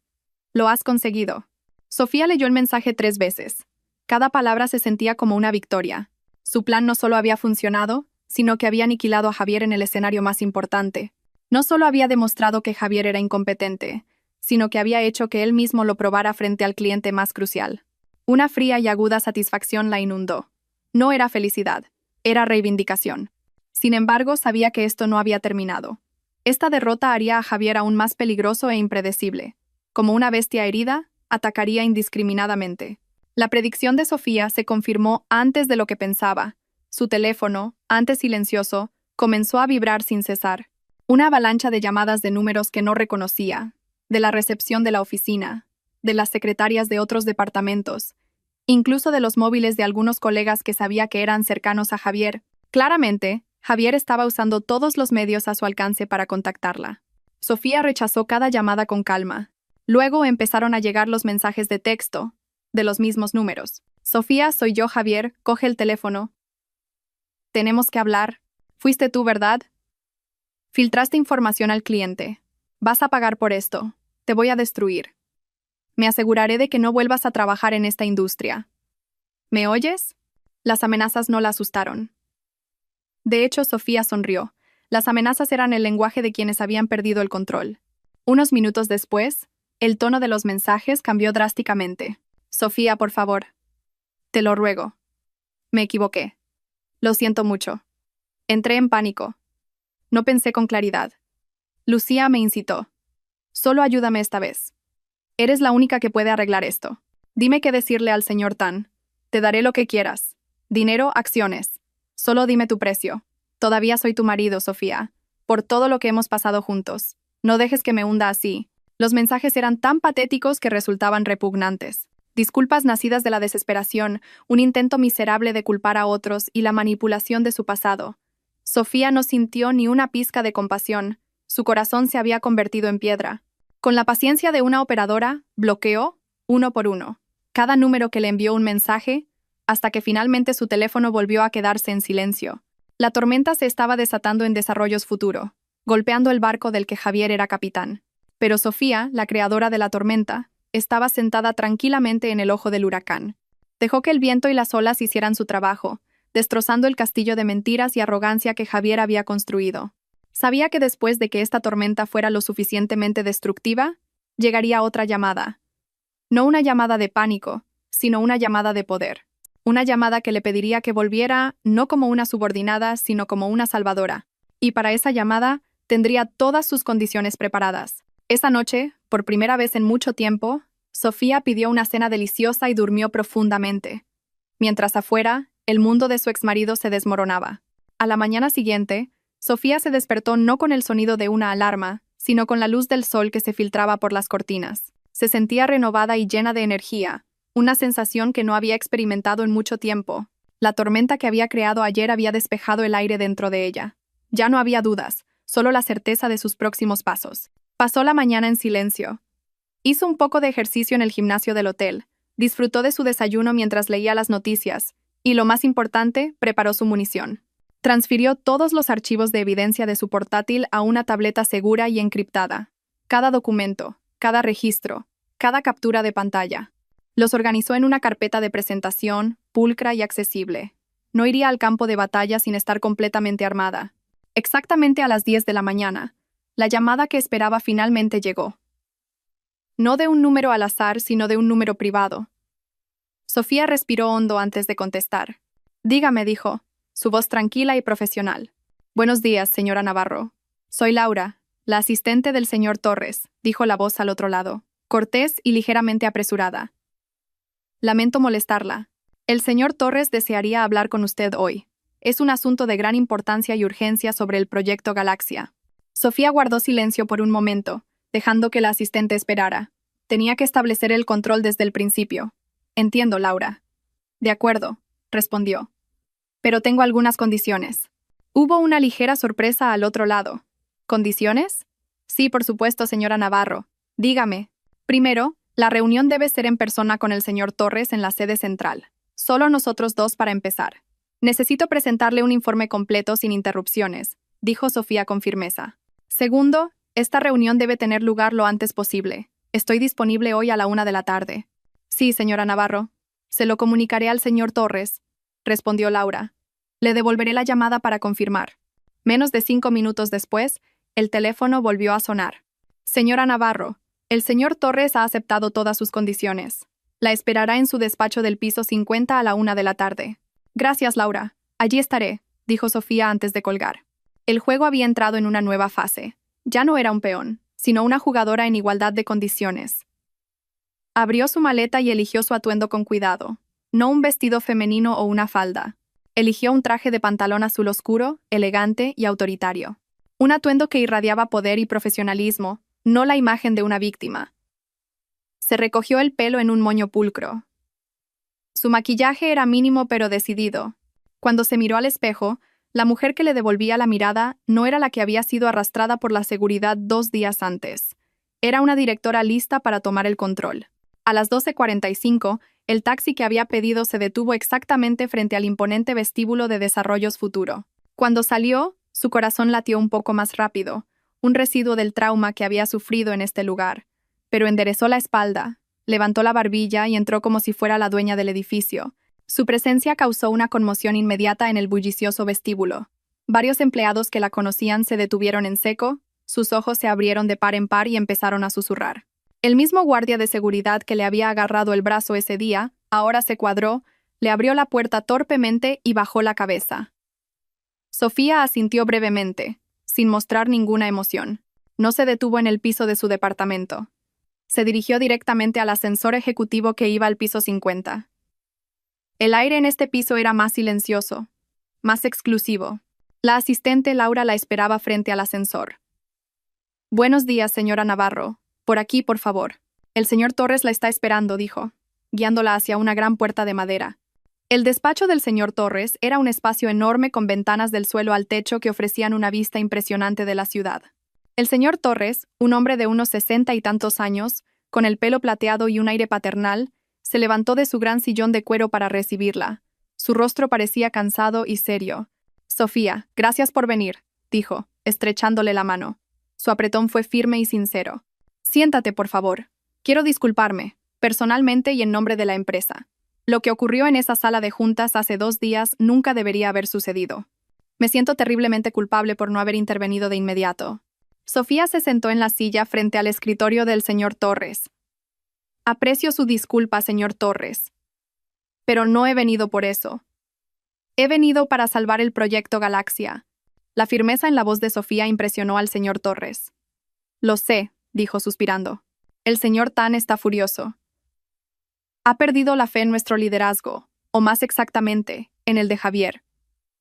Lo has conseguido». Sofía leyó el mensaje 3 veces. Cada palabra se sentía como una victoria. Su plan no solo había funcionado, sino que había aniquilado a Javier en el escenario más importante. No solo había demostrado que Javier era incompetente, sino que había hecho que él mismo lo probara frente al cliente más crucial. Una fría y aguda satisfacción la inundó. No era felicidad, era reivindicación. Sin embargo, sabía que esto no había terminado. Esta derrota haría a Javier aún más peligroso e impredecible. Como una bestia herida, atacaría indiscriminadamente. La predicción de Sofía se confirmó antes de lo que pensaba. Su teléfono, antes silencioso, comenzó a vibrar sin cesar. Una avalancha de llamadas de números que no reconocía, de la recepción de la oficina, de las secretarias de otros departamentos, incluso de los móviles de algunos colegas que sabía que eran cercanos a Javier. Claramente, Javier estaba usando todos los medios a su alcance para contactarla. Sofía rechazó cada llamada con calma. Luego empezaron a llegar los mensajes de texto, de los mismos números. «Sofía, soy yo, Javier, coge el teléfono. Tenemos que hablar. Fuiste tú, ¿verdad? Filtraste información al cliente. Vas a pagar por esto. Te voy a destruir. Me aseguraré de que no vuelvas a trabajar en esta industria. ¿Me oyes?» Las amenazas no la asustaron. De hecho, Sofía sonrió. Las amenazas eran el lenguaje de quienes habían perdido el control. Unos minutos después, el tono de los mensajes cambió drásticamente. «Sofía, por favor. Te lo ruego. Me equivoqué. Lo siento mucho. Entré en pánico. No pensé con claridad. Lucía me incitó. Solo ayúdame esta vez. Eres la única que puede arreglar esto. Dime qué decirle al señor Tan. Te daré lo que quieras. Dinero, acciones. Solo dime tu precio. Todavía soy tu marido, Sofía. Por todo lo que hemos pasado juntos. No dejes que me hunda así. Los mensajes eran tan patéticos que resultaban repugnantes. Disculpas nacidas de la desesperación, un intento miserable de culpar a otros y la manipulación de su pasado. Sofía no sintió ni una pizca de compasión. Su corazón se había convertido en piedra. Con la paciencia de una operadora, bloqueó, uno por uno, cada número que le envió un mensaje, hasta que finalmente su teléfono volvió a quedarse en silencio. La tormenta se estaba desatando en desarrollos futuro, golpeando el barco del que Javier era capitán. Pero Sofía, la creadora de la tormenta, estaba sentada tranquilamente en el ojo del huracán. Dejó que el viento y las olas hicieran su trabajo, destrozando el castillo de mentiras y arrogancia que Javier había construido. Sabía que después de que esta tormenta fuera lo suficientemente destructiva, llegaría otra llamada. No una llamada de pánico, sino una llamada de poder. Una llamada que le pediría que volviera no como una subordinada, sino como una salvadora. Y para esa llamada, tendría todas sus condiciones preparadas. Esa noche, por primera vez en mucho tiempo, Sofía pidió una cena deliciosa y durmió profundamente. Mientras afuera, el mundo de su exmarido se desmoronaba. A la mañana siguiente, Sofía se despertó no con el sonido de una alarma, sino con la luz del sol que se filtraba por las cortinas. Se sentía renovada y llena de energía, una sensación que no había experimentado en mucho tiempo. La tormenta que había creado ayer había despejado el aire dentro de ella. Ya no había dudas, solo la certeza de sus próximos pasos. Pasó la mañana en silencio. Hizo un poco de ejercicio en el gimnasio del hotel, disfrutó de su desayuno mientras leía las noticias, y lo más importante, preparó su munición. Transfirió todos los archivos de evidencia de su portátil a una tableta segura y encriptada. Cada documento, cada registro, cada captura de pantalla. Los organizó en una carpeta de presentación, pulcra y accesible. No iría al campo de batalla sin estar completamente armada. Exactamente a las 10 de la mañana, la llamada que esperaba finalmente llegó. No de un número al azar, sino de un número privado. Sofía respiró hondo antes de contestar. Dígame, dijo, su voz tranquila y profesional. Buenos días, señora Navarro. Soy Laura, la asistente del señor Torres, dijo la voz al otro lado, cortés y ligeramente apresurada. Lamento molestarla. El señor Torres desearía hablar con usted hoy. Es un asunto de gran importancia y urgencia sobre el proyecto Galaxia. Sofía guardó silencio por un momento, dejando que la asistente esperara. Tenía que establecer el control desde el principio. Entiendo, Laura. De acuerdo, respondió. Pero tengo algunas condiciones. Hubo una ligera sorpresa al otro lado. ¿Condiciones? Sí, por supuesto, señora Navarro. Dígame. Primero, la reunión debe ser en persona con el señor Torres en la sede central. Solo nosotros dos para empezar. Necesito presentarle un informe completo sin interrupciones, dijo Sofía con firmeza. Segundo, esta reunión debe tener lugar lo antes posible. Estoy disponible hoy a la 1 de la tarde. Sí, señora Navarro. Se lo comunicaré al señor Torres, respondió Laura. Le devolveré la llamada para confirmar. Menos de 5 minutos después, el teléfono volvió a sonar. Señora Navarro, el señor Torres ha aceptado todas sus condiciones. La esperará en su despacho del piso 50 a la 1 de la tarde. Gracias, Laura. Allí estaré, dijo Sofía antes de colgar. El juego había entrado en una nueva fase. Ya no era un peón, sino una jugadora en igualdad de condiciones. Abrió su maleta y eligió su atuendo con cuidado. No un vestido femenino o una falda. Eligió un traje de pantalón azul oscuro, elegante y autoritario. Un atuendo que irradiaba poder y profesionalismo, no la imagen de una víctima. Se recogió el pelo en un moño pulcro. Su maquillaje era mínimo pero decidido. Cuando se miró al espejo, la mujer que le devolvía la mirada no era la que había sido arrastrada por la seguridad 2 días antes. Era una directora lista para tomar el control. A las 12:45, el taxi que había pedido se detuvo exactamente frente al imponente vestíbulo de Desarrollos Futuro. Cuando salió, su corazón latió un poco más rápido, un residuo del trauma que había sufrido en este lugar. Pero enderezó la espalda, levantó la barbilla y entró como si fuera la dueña del edificio. Su presencia causó una conmoción inmediata en el bullicioso vestíbulo. Varios empleados que la conocían se detuvieron en seco, sus ojos se abrieron de par en par y empezaron a susurrar. El mismo guardia de seguridad que le había agarrado el brazo ese día, ahora se cuadró, le abrió la puerta torpemente y bajó la cabeza. Sofía asintió brevemente, sin mostrar ninguna emoción. No se detuvo en el piso de su departamento. Se dirigió directamente al ascensor ejecutivo que iba al piso 50. El aire en este piso era más silencioso, más exclusivo. La asistente Laura la esperaba frente al ascensor. «Buenos días, señora Navarro. Por aquí, por favor». «El señor Torres la está esperando», dijo, guiándola hacia una gran puerta de madera. El despacho del señor Torres era un espacio enorme con ventanas del suelo al techo que ofrecían una vista impresionante de la ciudad. El señor Torres, un hombre de unos 60 y tantos años, con el pelo plateado y un aire paternal, se levantó de su gran sillón de cuero para recibirla. Su rostro parecía cansado y serio. «Sofía, gracias por venir», dijo, estrechándole la mano. Su apretón fue firme y sincero. «Siéntate, por favor. Quiero disculparme, personalmente y en nombre de la empresa. Lo que ocurrió en esa sala de juntas hace 2 días nunca debería haber sucedido. Me siento terriblemente culpable por no haber intervenido de inmediato». Sofía se sentó en la silla frente al escritorio del señor Torres. «Aprecio su disculpa, señor Torres. Pero no he venido por eso. He venido para salvar el proyecto Galaxia». La firmeza en la voz de Sofía impresionó al señor Torres. «Lo sé», dijo suspirando. «El señor Tan está furioso. Ha perdido la fe en nuestro liderazgo, o más exactamente, en el de Javier.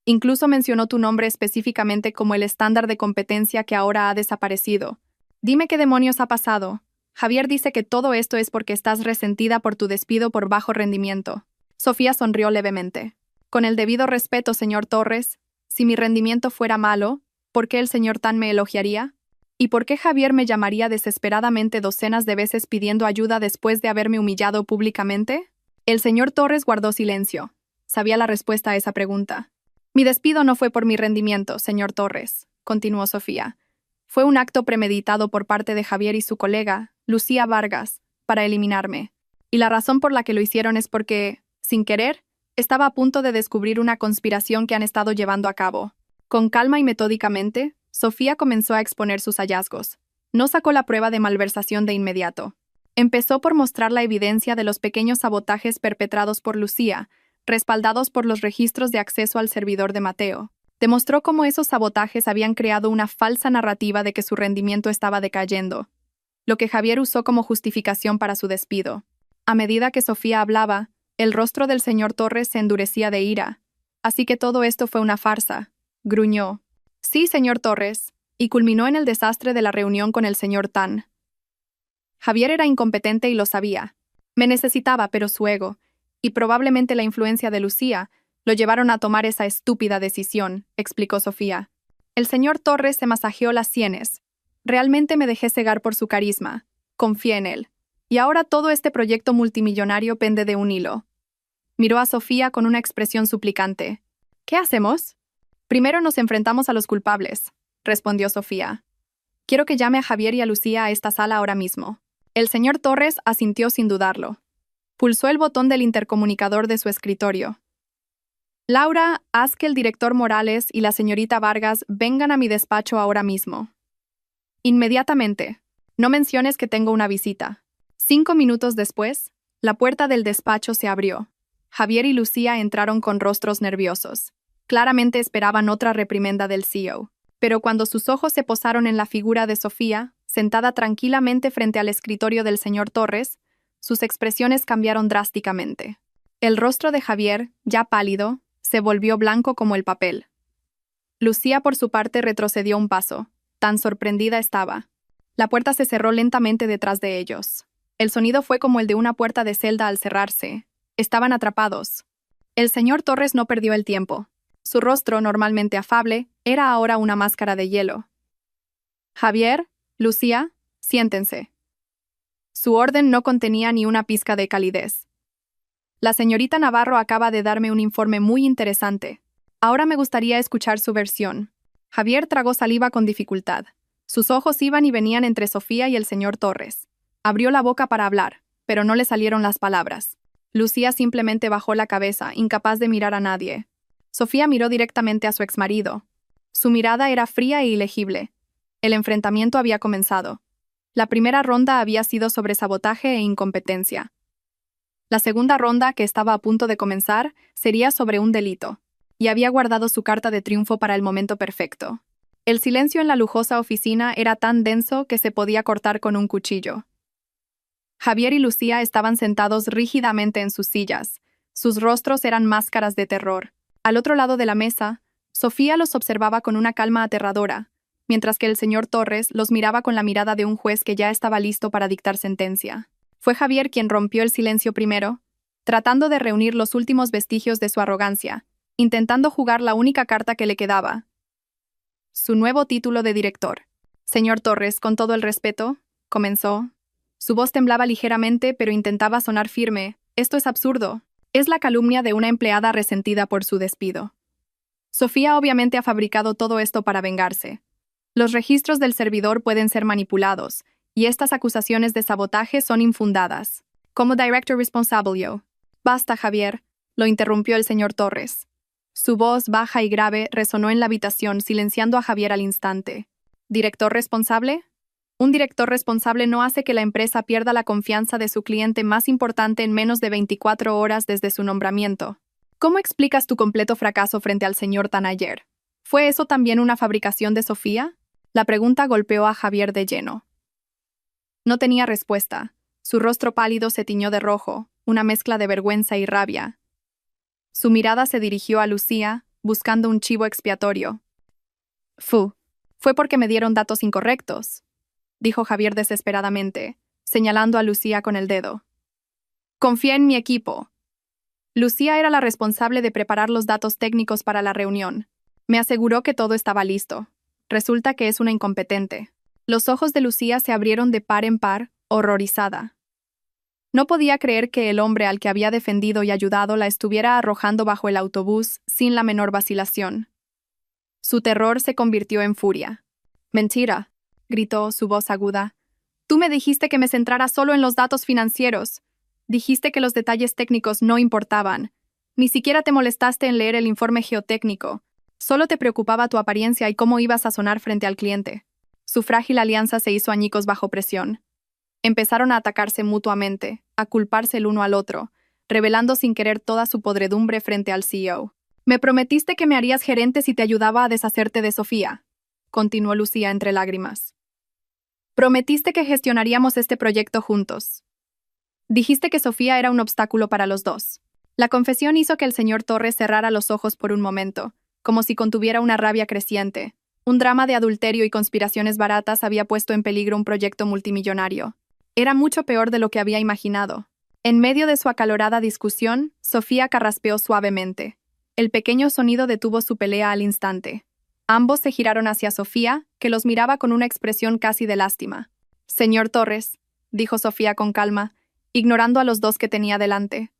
Incluso mencionó tu nombre específicamente como el estándar de competencia que ahora ha desaparecido. Dime qué demonios ha pasado. Javier dice que todo esto es porque estás resentida por tu despido por bajo rendimiento». Sofía sonrió levemente. «Con el debido respeto, señor Torres, si mi rendimiento fuera malo, ¿por qué el señor Tan me elogiaría? ¿Y por qué Javier me llamaría desesperadamente docenas de veces pidiendo ayuda después de haberme humillado públicamente?» El señor Torres guardó silencio. Sabía la respuesta a esa pregunta. «Mi despido no fue por mi rendimiento, señor Torres», continuó Sofía. «Fue un acto premeditado por parte de Javier y su colega, Lucía Vargas, para eliminarme. Y la razón por la que lo hicieron es porque, sin querer, estaba a punto de descubrir una conspiración que han estado llevando a cabo». Con calma y metódicamente, Sofía comenzó a exponer sus hallazgos. No sacó la prueba de malversación de inmediato. Empezó por mostrar la evidencia de los pequeños sabotajes perpetrados por Lucía, respaldados por los registros de acceso al servidor de Mateo. Demostró cómo esos sabotajes habían creado una falsa narrativa de que su rendimiento estaba decayendo, lo que Javier usó como justificación para su despido. A medida que Sofía hablaba, el rostro del señor Torres se endurecía de ira. «Así que todo esto fue una farsa», gruñó. «Sí, señor Torres», y culminó en el desastre de la reunión con el señor Tan. «Javier era incompetente y lo sabía. Me necesitaba, pero su ego, y probablemente la influencia de Lucía, lo llevaron a tomar esa estúpida decisión», explicó Sofía. El señor Torres se masajeó las sienes. «Realmente me dejé cegar por su carisma. Confié en él. Y ahora todo este proyecto multimillonario pende de un hilo». Miró a Sofía con una expresión suplicante. «¿Qué hacemos?» «Primero nos enfrentamos a los culpables», respondió Sofía. «Quiero que llame a Javier y a Lucía a esta sala ahora mismo». El señor Torres asintió sin dudarlo. Pulsó el botón del intercomunicador de su escritorio. «Laura, haz que el director Morales y la señorita Vargas vengan a mi despacho ahora mismo». «Inmediatamente. No menciones que tengo una visita». 5 minutos después, la puerta del despacho se abrió. Javier y Lucía entraron con rostros nerviosos. Claramente esperaban otra reprimenda del CEO. Pero cuando sus ojos se posaron en la figura de Sofía, sentada tranquilamente frente al escritorio del señor Torres, sus expresiones cambiaron drásticamente. El rostro de Javier, ya pálido, se volvió blanco como el papel. Lucía, por su parte, retrocedió un paso. Tan sorprendida estaba. La puerta se cerró lentamente detrás de ellos. El sonido fue como el de una puerta de celda al cerrarse. Estaban atrapados. El señor Torres no perdió el tiempo. Su rostro, normalmente afable, era ahora una máscara de hielo. «Javier, Lucía, siéntense». Su orden no contenía ni una pizca de calidez. «La señorita Navarro acaba de darme un informe muy interesante. Ahora me gustaría escuchar su versión». Javier tragó saliva con dificultad. Sus ojos iban y venían entre Sofía y el señor Torres. Abrió la boca para hablar, pero no le salieron las palabras. Lucía simplemente bajó la cabeza, incapaz de mirar a nadie. Sofía miró directamente a su exmarido. Su mirada era fría e ilegible. El enfrentamiento había comenzado. La primera ronda había sido sobre sabotaje e incompetencia. La segunda ronda, que estaba a punto de comenzar, sería sobre un delito, y había guardado su carta de triunfo para el momento perfecto. El silencio en la lujosa oficina era tan denso que se podía cortar con un cuchillo. Javier y Lucía estaban sentados rígidamente en sus sillas, Sus rostros eran máscaras de terror. Al otro lado de la mesa, Sofía los observaba con una calma aterradora, mientras que el señor Torres los miraba con la mirada de un juez que ya estaba listo para dictar sentencia. Fue Javier quien rompió el silencio primero, tratando de reunir los últimos vestigios de su arrogancia, intentando jugar la única carta que le quedaba: su nuevo título de director. Señor Torres, con todo el respeto, comenzó. Su voz temblaba ligeramente, pero intentaba sonar firme. Esto es absurdo. Es la calumnia de una empleada resentida por su despido. Sofía obviamente ha fabricado todo esto para vengarse. Los registros del servidor pueden ser manipulados, y estas acusaciones de sabotaje son infundadas. Como director responsable yo. Basta, Javier, lo interrumpió el señor Torres. Su voz, baja y grave, resonó en la habitación, silenciando a Javier al instante. ¿Director responsable? Un director responsable no hace que la empresa pierda la confianza de su cliente más importante en menos de 24 horas desde su nombramiento. ¿Cómo explicas tu completo fracaso frente al señor Tanayer? ¿Fue eso también una fabricación de Sofía? La pregunta golpeó a Javier de lleno. No tenía respuesta. Su rostro pálido se tiñó de rojo, una mezcla de vergüenza y rabia. Su mirada se dirigió a Lucía, buscando un chivo expiatorio. Fue porque me dieron datos incorrectos, dijo Javier desesperadamente, señalando a Lucía con el dedo. Confía en mi equipo. Lucía era la responsable de preparar los datos técnicos para la reunión. Me aseguró que todo estaba listo. Resulta que es una incompetente. Los ojos de Lucía se abrieron de par en par, horrorizada. No podía creer que el hombre al que había defendido y ayudado la estuviera arrojando bajo el autobús sin la menor vacilación. Su terror se convirtió en furia. «Mentira», gritó, su voz aguda. «Tú me dijiste que me centrara solo en los datos financieros. Dijiste que los detalles técnicos no importaban. Ni siquiera te molestaste en leer el informe geotécnico. Solo te preocupaba tu apariencia y cómo ibas a sonar frente al cliente». Su frágil alianza se hizo añicos bajo presión. Empezaron a atacarse mutuamente, a culparse el uno al otro, revelando sin querer toda su podredumbre frente al CEO. «Me prometiste que me harías gerente si te ayudaba a deshacerte de Sofía», continuó Lucía entre lágrimas. «Prometiste que gestionaríamos este proyecto juntos. Dijiste que Sofía era un obstáculo para los dos». La confesión hizo que el señor Torres cerrara los ojos por un momento, como si contuviera una rabia creciente. Un drama de adulterio y conspiraciones baratas había puesto en peligro un proyecto multimillonario. Era mucho peor de lo que había imaginado. En medio de su acalorada discusión, Sofía carraspeó suavemente. El pequeño sonido detuvo su pelea al instante. Ambos se giraron hacia Sofía, que los miraba con una expresión casi de lástima. «Señor Torres», dijo Sofía con calma, ignorando a los dos que tenía delante.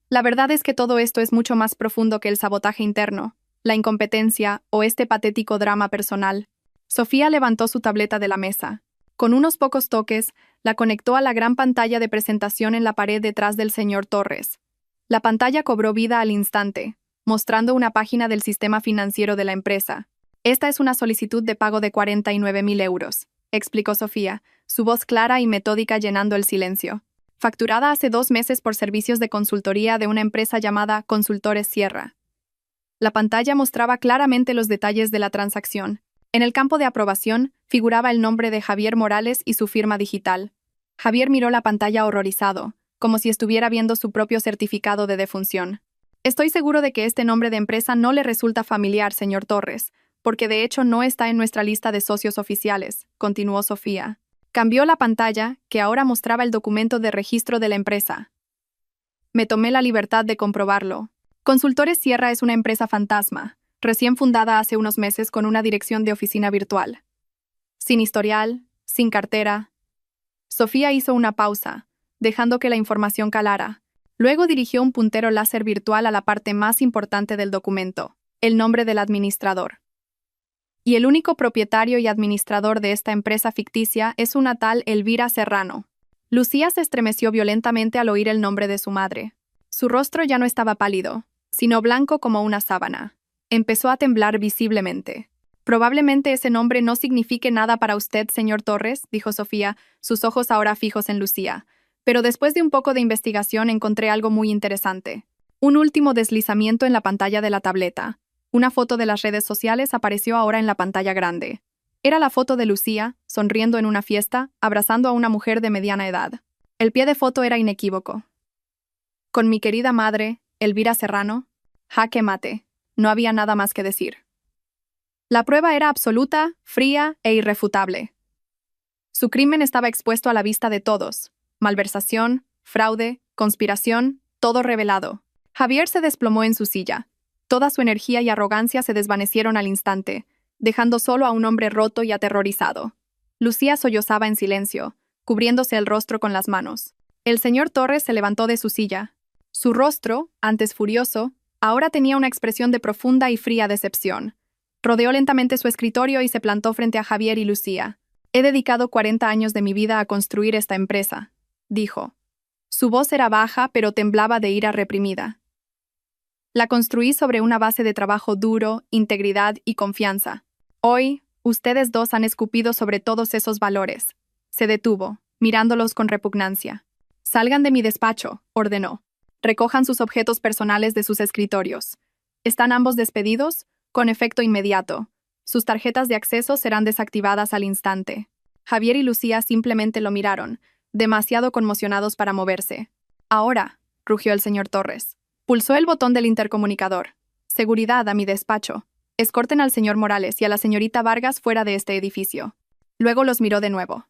«La verdad es que todo esto es mucho más profundo que el sabotaje interno, la incompetencia o este patético drama personal». Sofía levantó su tableta de la mesa. Con unos pocos toques, la conectó a la gran pantalla de presentación en la pared detrás del señor Torres. La pantalla cobró vida al instante, mostrando una página del sistema financiero de la empresa. «Esta es una solicitud de pago de 49.000 euros», explicó Sofía, su voz clara y metódica llenando el silencio. «Facturada hace 2 meses por servicios de consultoría de una empresa llamada Consultores Sierra». La pantalla mostraba claramente los detalles de la transacción. En el campo de aprobación figuraba el nombre de Javier Morales y su firma digital. Javier miró la pantalla horrorizado, como si estuviera viendo su propio certificado de defunción. «Estoy seguro de que este nombre de empresa no le resulta familiar, señor Torres, porque de hecho no está en nuestra lista de socios oficiales», continuó Sofía. Cambió la pantalla, que ahora mostraba el documento de registro de la empresa. «Me tomé la libertad de comprobarlo. Consultores Sierra es una empresa fantasma, recién fundada hace unos meses con una dirección de oficina virtual. Sin historial, sin cartera». Sofía hizo una pausa, dejando que la información calara. Luego dirigió un puntero láser virtual a la parte más importante del documento, el nombre del administrador. «Y el único propietario y administrador de esta empresa ficticia es una tal Elvira Serrano». Lucía se estremeció violentamente al oír el nombre de su madre. Su rostro ya no estaba pálido, sino blanco como una sábana. Empezó a temblar visiblemente. «Probablemente ese nombre no signifique nada para usted, señor Torres», dijo Sofía, sus ojos ahora fijos en Lucía. «Pero después de un poco de investigación encontré algo muy interesante». Un último deslizamiento en la pantalla de la tableta. Una foto de las redes sociales apareció ahora en la pantalla grande. Era la foto de Lucía, sonriendo en una fiesta, abrazando a una mujer de mediana edad. El pie de foto era inequívoco. Con mi querida madre, Elvira Serrano, jaque mate. No había nada más que decir. La prueba era absoluta, fría e irrefutable. Su crimen estaba expuesto a la vista de todos. Malversación, fraude, conspiración, todo revelado. Javier se desplomó en su silla. Toda su energía y arrogancia se desvanecieron al instante, dejando solo a un hombre roto y aterrorizado. Lucía sollozaba en silencio, cubriéndose el rostro con las manos. El señor Torres se levantó de su silla. Su rostro, antes furioso, ahora tenía una expresión de profunda y fría decepción. Rodeó lentamente su escritorio y se plantó frente a Javier y Lucía. He dedicado 40 años de mi vida a construir esta empresa, dijo. Su voz era baja, pero temblaba de ira reprimida. La construí sobre una base de trabajo duro, integridad y confianza. Hoy, ustedes dos han escupido sobre todos esos valores. Se detuvo, mirándolos con repugnancia. Salgan de mi despacho, ordenó. Recojan sus objetos personales de sus escritorios. ¿Están ambos despedidos? Con efecto inmediato. Sus tarjetas de acceso serán desactivadas al instante. Javier y Lucía simplemente lo miraron, demasiado conmocionados para moverse. Ahora, rugió el señor Torres. Pulsó el botón del intercomunicador. Seguridad a mi despacho. Escorten al señor Morales y a la señorita Vargas fuera de este edificio. Luego los miró de nuevo.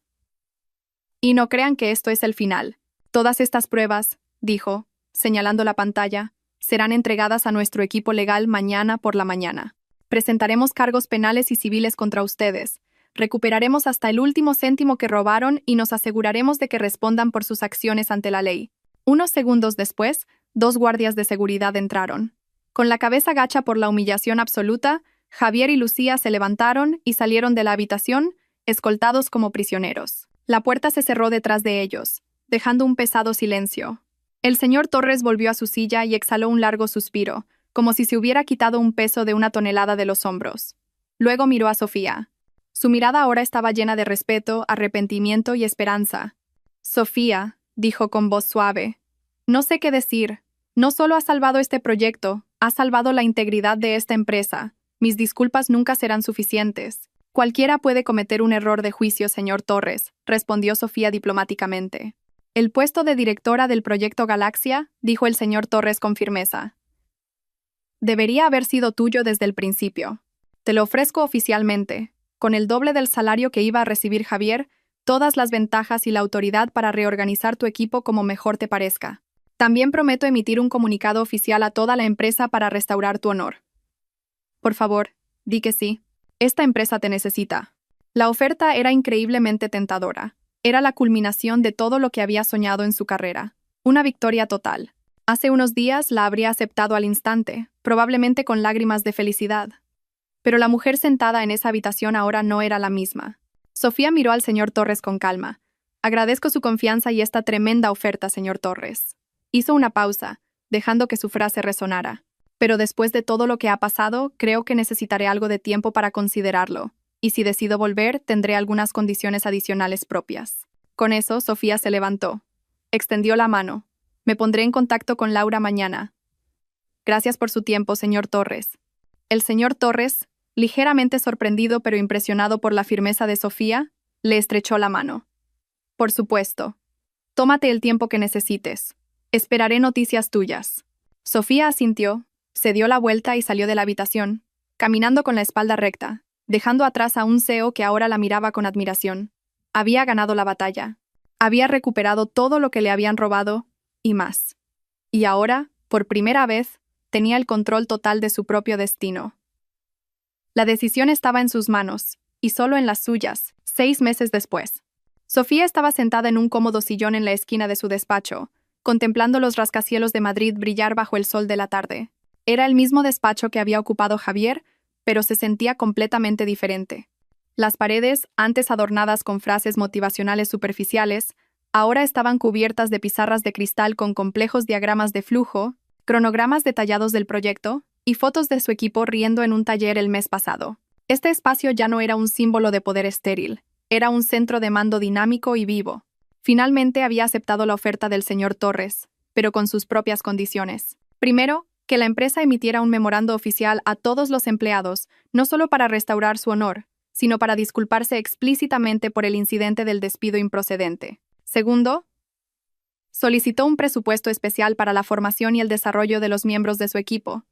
Y no crean que esto es el final. Todas estas pruebas, dijo, señalando la pantalla, serán entregadas a nuestro equipo legal mañana por la mañana. Presentaremos cargos penales y civiles contra ustedes. Recuperaremos hasta el último céntimo que robaron y nos aseguraremos de que respondan por sus acciones ante la ley. Unos segundos después, 2 guardias de seguridad entraron. Con la cabeza gacha por la humillación absoluta, Javier y Lucía se levantaron y salieron de la habitación, escoltados como prisioneros. La puerta se cerró detrás de ellos, dejando un pesado silencio. El señor Torres volvió a su silla y exhaló un largo suspiro, como si se hubiera quitado un peso de 1 tonelada de los hombros. Luego miró a Sofía. Su mirada ahora estaba llena de respeto, arrepentimiento y esperanza. Sofía, dijo con voz suave, no sé qué decir. No solo has salvado este proyecto, has salvado la integridad de esta empresa. Mis disculpas nunca serán suficientes. Cualquiera puede cometer un error de juicio, señor Torres, respondió Sofía diplomáticamente. El puesto de directora del proyecto Galaxia, dijo el señor Torres con firmeza. Debería haber sido tuyo desde el principio. Te lo ofrezco oficialmente, con el doble del salario que iba a recibir Javier, todas las ventajas y la autoridad para reorganizar tu equipo como mejor te parezca. También prometo emitir un comunicado oficial a toda la empresa para restaurar tu honor. Por favor, di que sí. Esta empresa te necesita. La oferta era increíblemente tentadora. Era la culminación de todo lo que había soñado en su carrera. Una victoria total. Hace unos días la habría aceptado al instante, probablemente con lágrimas de felicidad. Pero la mujer sentada en esa habitación ahora no era la misma. Sofía miró al señor Torres con calma. Agradezco su confianza y esta tremenda oferta, señor Torres. Hizo una pausa, dejando que su frase resonara. Pero después de todo lo que ha pasado, creo que necesitaré algo de tiempo para considerarlo, y si decido volver, tendré algunas condiciones adicionales propias. Con eso, Sofía se levantó. Extendió la mano. Me pondré en contacto con Laura mañana. Gracias por su tiempo, señor Torres. El señor Torres, ligeramente sorprendido pero impresionado por la firmeza de Sofía, le estrechó la mano. Por supuesto. Tómate el tiempo que necesites. Esperaré noticias tuyas. Sofía asintió, se dio la vuelta y salió de la habitación, caminando con la espalda recta, dejando atrás a un CEO que ahora la miraba con admiración. Había ganado la batalla. Había recuperado todo lo que le habían robado, y más. Y ahora, por primera vez, tenía el control total de su propio destino. La decisión estaba en sus manos, y solo en las suyas, 6 meses después. Sofía estaba sentada en un cómodo sillón en la esquina de su despacho, contemplando los rascacielos de Madrid brillar bajo el sol de la tarde. Era el mismo despacho que había ocupado Javier, pero se sentía completamente diferente. Las paredes, antes adornadas con frases motivacionales superficiales, ahora estaban cubiertas de pizarras de cristal con complejos diagramas de flujo, cronogramas detallados del proyecto y fotos de su equipo riendo en un taller el mes pasado. Este espacio ya no era un símbolo de poder estéril, era un centro de mando dinámico y vivo. Finalmente había aceptado la oferta del señor Torres, pero con sus propias condiciones. Primero, que la empresa emitiera un memorando oficial a todos los empleados, no solo para restaurar su honor, sino para disculparse explícitamente por el incidente del despido improcedente. Segundo, Solicitó un presupuesto especial para la formación y el desarrollo de los miembros de su equipo,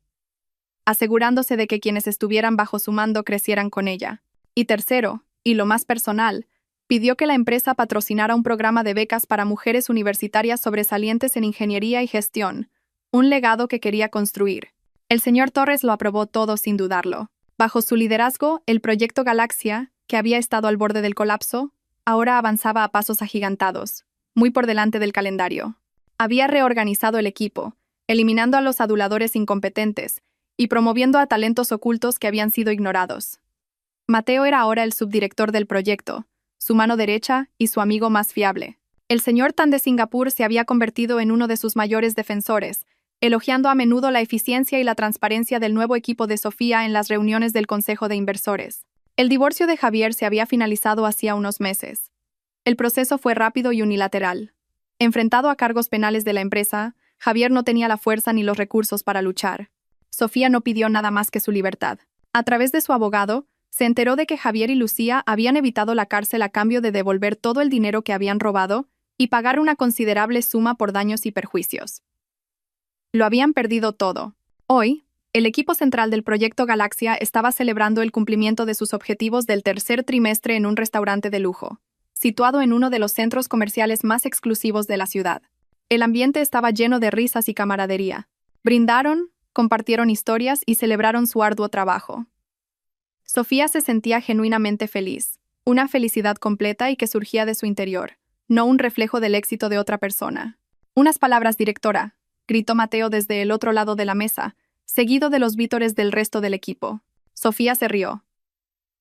asegurándose de que quienes estuvieran bajo su mando crecieran con ella. Y tercero, y lo más personal, pidió que la empresa patrocinara un programa de becas para mujeres universitarias sobresalientes en ingeniería y gestión, un legado que quería construir. El señor Torres lo aprobó todo sin dudarlo. Bajo su liderazgo, el proyecto Galaxia, que había estado al borde del colapso, ahora avanzaba a pasos agigantados, muy por delante del calendario. Había reorganizado el equipo, eliminando a los aduladores incompetentes y promoviendo a talentos ocultos que habían sido ignorados. Mateo era ahora el subdirector del proyecto, su mano derecha y su amigo más fiable. El señor Tan de Singapur se había convertido en uno de sus mayores defensores, elogiando a menudo la eficiencia y la transparencia del nuevo equipo de Sofía en las reuniones del Consejo de Inversores. El divorcio de Javier se había finalizado hacía unos meses. El proceso fue rápido y unilateral. Enfrentado a cargos penales de la empresa, Javier no tenía la fuerza ni los recursos para luchar. Sofía no pidió nada más que su libertad. A través de su abogado, se enteró de que Javier y Lucía habían evitado la cárcel a cambio de devolver todo el dinero que habían robado y pagar una considerable suma por daños y perjuicios. Lo habían perdido todo. Hoy, el equipo central del proyecto Galaxia estaba celebrando el cumplimiento de sus objetivos del tercer trimestre en un restaurante de lujo, situado en uno de los centros comerciales más exclusivos de la ciudad. El ambiente estaba lleno de risas y camaradería. Brindaron, compartieron historias y celebraron su arduo trabajo. Sofía se sentía genuinamente feliz, una felicidad completa y que surgía de su interior, no un reflejo del éxito de otra persona. «Unas palabras, directora», gritó Mateo desde el otro lado de la mesa, seguido de los vítores del resto del equipo. Sofía se rió.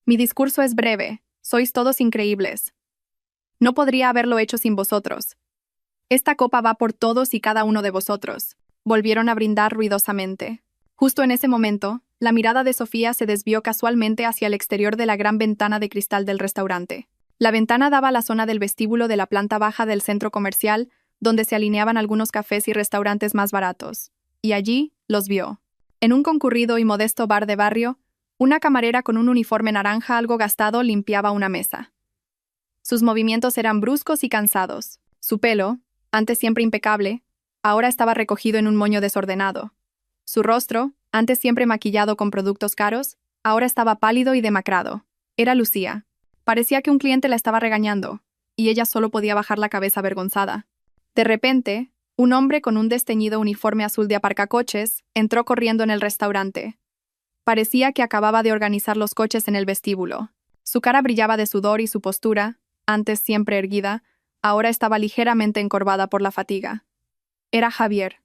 «Mi discurso es breve, sois todos increíbles. No podría haberlo hecho sin vosotros. Esta copa va por todos y cada uno de vosotros». Volvieron a brindar ruidosamente. Justo en ese momento, la mirada de Sofía se desvió casualmente hacia el exterior de la gran ventana de cristal del restaurante. La ventana daba a la zona del vestíbulo de la planta baja del centro comercial, donde se alineaban algunos cafés y restaurantes más baratos. Y allí los vio. En un concurrido y modesto bar de barrio, una camarera con un uniforme naranja algo gastado limpiaba una mesa. Sus movimientos eran bruscos y cansados. Su pelo, antes siempre impecable, ahora estaba recogido en un moño desordenado. Su rostro, antes siempre maquillado con productos caros, ahora estaba pálido y demacrado. Era Lucía. Parecía que un cliente la estaba regañando, y ella solo podía bajar la cabeza avergonzada. De repente, un hombre con un desteñido uniforme azul de aparcacoches entró corriendo en el restaurante. Parecía que acababa de organizar los coches en el vestíbulo. Su cara brillaba de sudor y su postura, antes siempre erguida, ahora estaba ligeramente encorvada por la fatiga. Era Javier.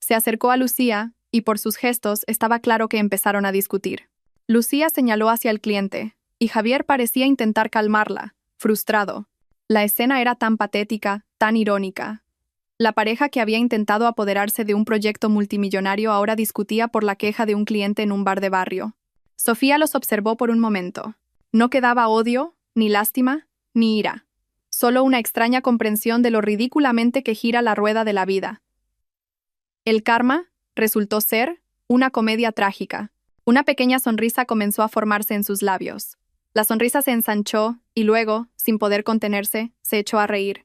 Se acercó a Lucía, y por sus gestos estaba claro que empezaron a discutir. Lucía señaló hacia el cliente, y Javier parecía intentar calmarla, frustrado. La escena era tan patética, tan irónica. La pareja que había intentado apoderarse de un proyecto multimillonario ahora discutía por la queja de un cliente en un bar de barrio. Sofía los observó por un momento. No quedaba odio, ni lástima, ni ira. Solo una extraña comprensión de lo ridículamente que gira la rueda de la vida. El karma resultó ser una comedia trágica. Una pequeña sonrisa comenzó a formarse en sus labios. La sonrisa se ensanchó y luego, sin poder contenerse, se echó a reír.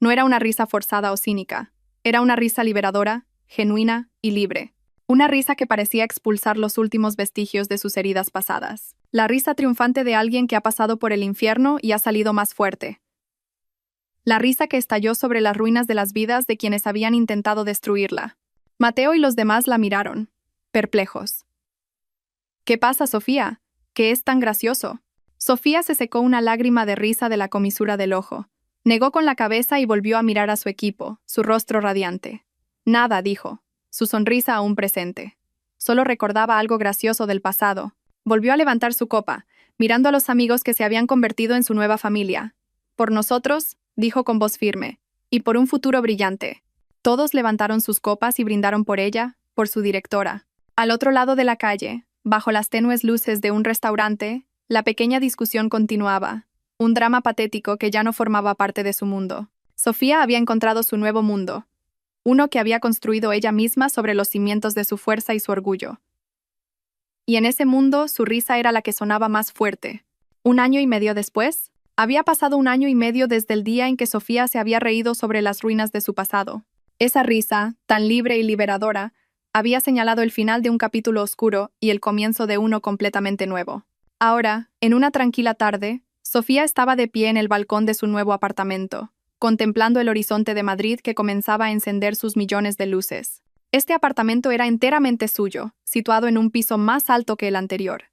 No era una risa forzada o cínica. Era una risa liberadora, genuina y libre. Una risa que parecía expulsar los últimos vestigios de sus heridas pasadas. La risa triunfante de alguien que ha pasado por el infierno y ha salido más fuerte. La risa que estalló sobre las ruinas de las vidas de quienes habían intentado destruirla. Mateo y los demás la miraron, perplejos. «¿Qué pasa, Sofía? ¿Qué es tan gracioso?» Sofía se secó una lágrima de risa de la comisura del ojo. Negó con la cabeza y volvió a mirar a su equipo, su rostro radiante. «Nada», dijo, su sonrisa aún presente. Solo recordaba algo gracioso del pasado. Volvió a levantar su copa, mirando a los amigos que se habían convertido en su nueva familia. «Por nosotros», dijo con voz firme, «y por un futuro brillante». Todos levantaron sus copas y brindaron por ella, por su directora. Al otro lado de la calle, bajo las tenues luces de un restaurante, la pequeña discusión continuaba, un drama patético que ya no formaba parte de su mundo. Sofía había encontrado su nuevo mundo, uno que había construido ella misma sobre los cimientos de su fuerza y su orgullo. Y en ese mundo su risa era la que sonaba más fuerte. 1 año y medio después, Había pasado 1 año y medio desde el día en que Sofía se había reído sobre las ruinas de su pasado. Esa risa, tan libre y liberadora, había señalado el final de un capítulo oscuro y el comienzo de uno completamente nuevo. Ahora, en una tranquila tarde, Sofía estaba de pie en el balcón de su nuevo apartamento, contemplando el horizonte de Madrid que comenzaba a encender sus millones de luces. Este apartamento era enteramente suyo, situado en un piso más alto que el anterior.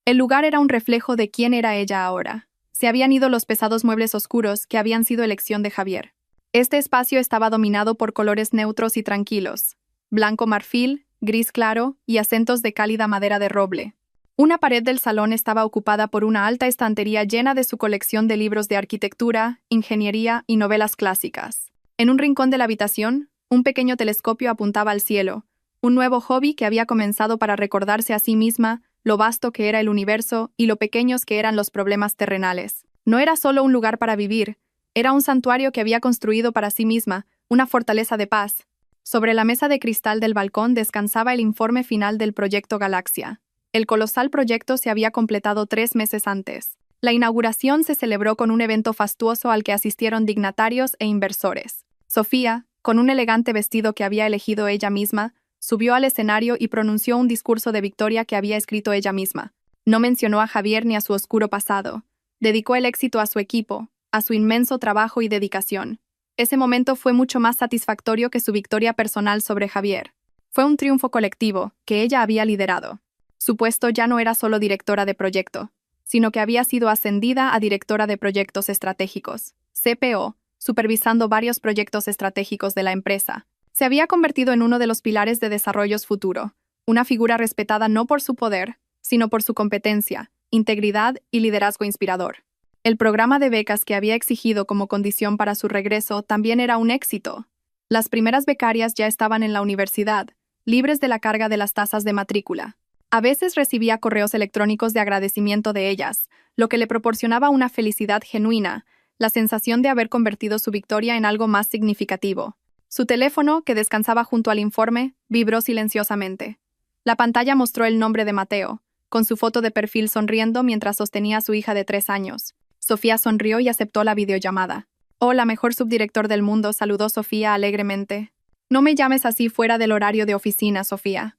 El lugar era un reflejo de quién era ella ahora. Se habían ido los pesados muebles oscuros que habían sido elección de Javier. Este espacio estaba dominado por colores neutros y tranquilos: blanco marfil, gris claro y acentos de cálida madera de roble. Una pared del salón estaba ocupada por una alta estantería llena de su colección de libros de arquitectura, ingeniería y novelas clásicas. En un rincón de la habitación, un pequeño telescopio apuntaba al cielo, un nuevo hobby que había comenzado para recordarse a sí misma lo vasto que era el universo y lo pequeños que eran los problemas terrenales. No era solo un lugar para vivir, era un santuario que había construido para sí misma, una fortaleza de paz. Sobre la mesa de cristal del balcón descansaba el informe final del proyecto Galaxia. El colosal proyecto se había completado 3 meses antes. La inauguración se celebró con un evento fastuoso al que asistieron dignatarios e inversores. Sofía, con un elegante vestido que había elegido ella misma, subió al escenario y pronunció un discurso de victoria que había escrito ella misma. No mencionó a Javier ni a su oscuro pasado. Dedicó el éxito a su equipo, a su inmenso trabajo y dedicación. Ese momento fue mucho más satisfactorio que su victoria personal sobre Javier. Fue un triunfo colectivo, que ella había liderado. Su puesto ya no era solo directora de proyecto, sino que había sido ascendida a directora de proyectos estratégicos, CPO, supervisando varios proyectos estratégicos de la empresa. Se había convertido en uno de los pilares de desarrollos futuro, una figura respetada no por su poder, sino por su competencia, integridad y liderazgo inspirador. El programa de becas que había exigido como condición para su regreso también era un éxito. Las primeras becarias ya estaban en la universidad, libres de la carga de las tasas de matrícula. A veces recibía correos electrónicos de agradecimiento de ellas, lo que le proporcionaba una felicidad genuina, la sensación de haber convertido su victoria en algo más significativo. Su teléfono, que descansaba junto al informe, vibró silenciosamente. La pantalla mostró el nombre de Mateo, con su foto de perfil sonriendo mientras sostenía a su hija de 3 años. Sofía sonrió y aceptó la videollamada. «Hola, mejor subdirector del mundo», saludó Sofía alegremente. «No me llames así fuera del horario de oficina, Sofía».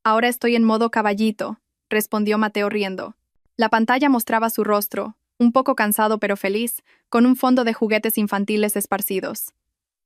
«Ahora estoy en modo caballito», respondió Mateo riendo. La pantalla mostraba su rostro, un poco cansado pero feliz, con un fondo de juguetes infantiles esparcidos.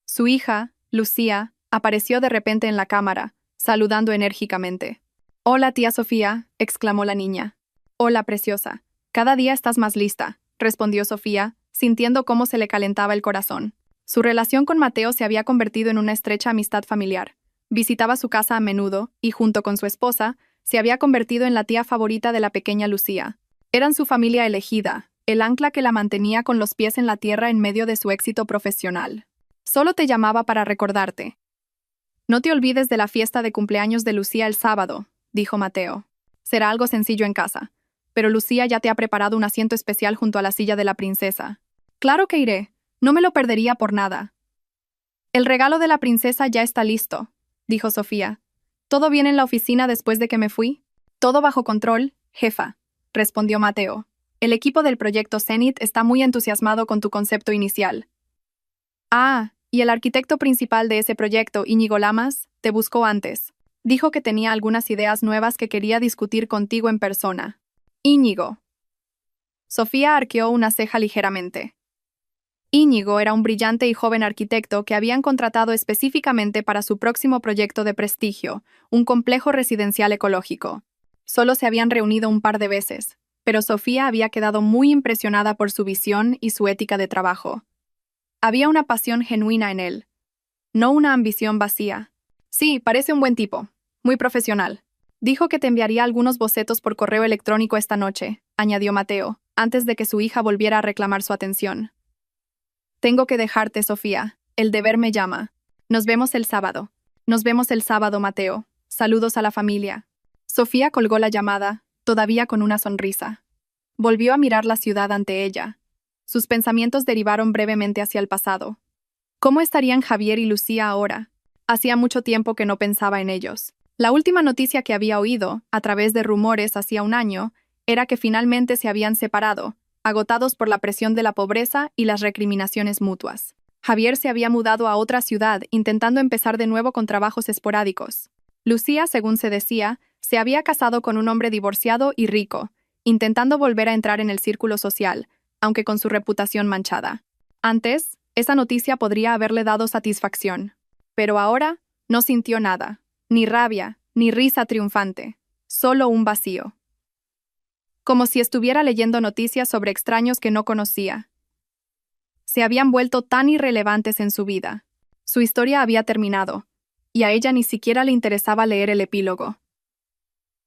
Su hija, Lucía, apareció de repente en la cámara, saludando enérgicamente. «Hola, tía Sofía», exclamó la niña. «Hola, preciosa. Cada día estás más lista», respondió Sofía, sintiendo cómo se le calentaba el corazón. Su relación con Mateo se había convertido en una estrecha amistad familiar. Visitaba su casa a menudo y, junto con su esposa, se había convertido en la tía favorita de la pequeña Lucía. Eran su familia elegida, el ancla que la mantenía con los pies en la tierra en medio de su éxito profesional. «Solo te llamaba para recordarte. No te olvides de la fiesta de cumpleaños de Lucía el sábado», dijo Mateo. «Será algo sencillo en casa, pero Lucía ya te ha preparado un asiento especial junto a la silla de la princesa». «Claro que iré. No me lo perdería por nada». «El regalo de la princesa ya está listo», dijo Sofía. «¿Todo bien en la oficina después de que me fui?» «Todo bajo control, jefa», respondió Mateo. «El equipo del proyecto Zenith está muy entusiasmado con tu concepto inicial». «Ah, y el arquitecto principal de ese proyecto, Íñigo Lamas, te buscó antes. Dijo que tenía algunas ideas nuevas que quería discutir contigo en persona». «Íñigo». Sofía arqueó una ceja ligeramente. Íñigo era un brillante y joven arquitecto que habían contratado específicamente para su próximo proyecto de prestigio, un complejo residencial ecológico. Solo se habían reunido un par de veces, pero Sofía había quedado muy impresionada por su visión y su ética de trabajo. Había una pasión genuina en él, no una ambición vacía. «Sí, parece un buen tipo, muy profesional. Dijo que te enviaría algunos bocetos por correo electrónico esta noche», añadió Mateo, antes de que su hija volviera a reclamar su atención. «Tengo que dejarte, Sofía. El deber me llama. Nos vemos el sábado». «Nos vemos el sábado, Mateo. Saludos a la familia». Sofía colgó la llamada, todavía con una sonrisa. Volvió a mirar la ciudad ante ella. Sus pensamientos derivaron brevemente hacia el pasado. ¿Cómo estarían Javier y Lucía ahora? Hacía mucho tiempo que no pensaba en ellos. La última noticia que había oído, a través de rumores hacía 1 año, era que finalmente se habían separado, agotados por la presión de la pobreza y las recriminaciones mutuas. Javier se había mudado a otra ciudad, intentando empezar de nuevo con trabajos esporádicos. Lucía, según se decía, se había casado con un hombre divorciado y rico, intentando volver a entrar en el círculo social, aunque con su reputación manchada. Antes, esa noticia podría haberle dado satisfacción. Pero ahora, no sintió nada, ni rabia, ni risa triunfante, solo un vacío. Como si estuviera leyendo noticias sobre extraños que no conocía. Se habían vuelto tan irrelevantes en su vida. Su historia había terminado, y a ella ni siquiera le interesaba leer el epílogo.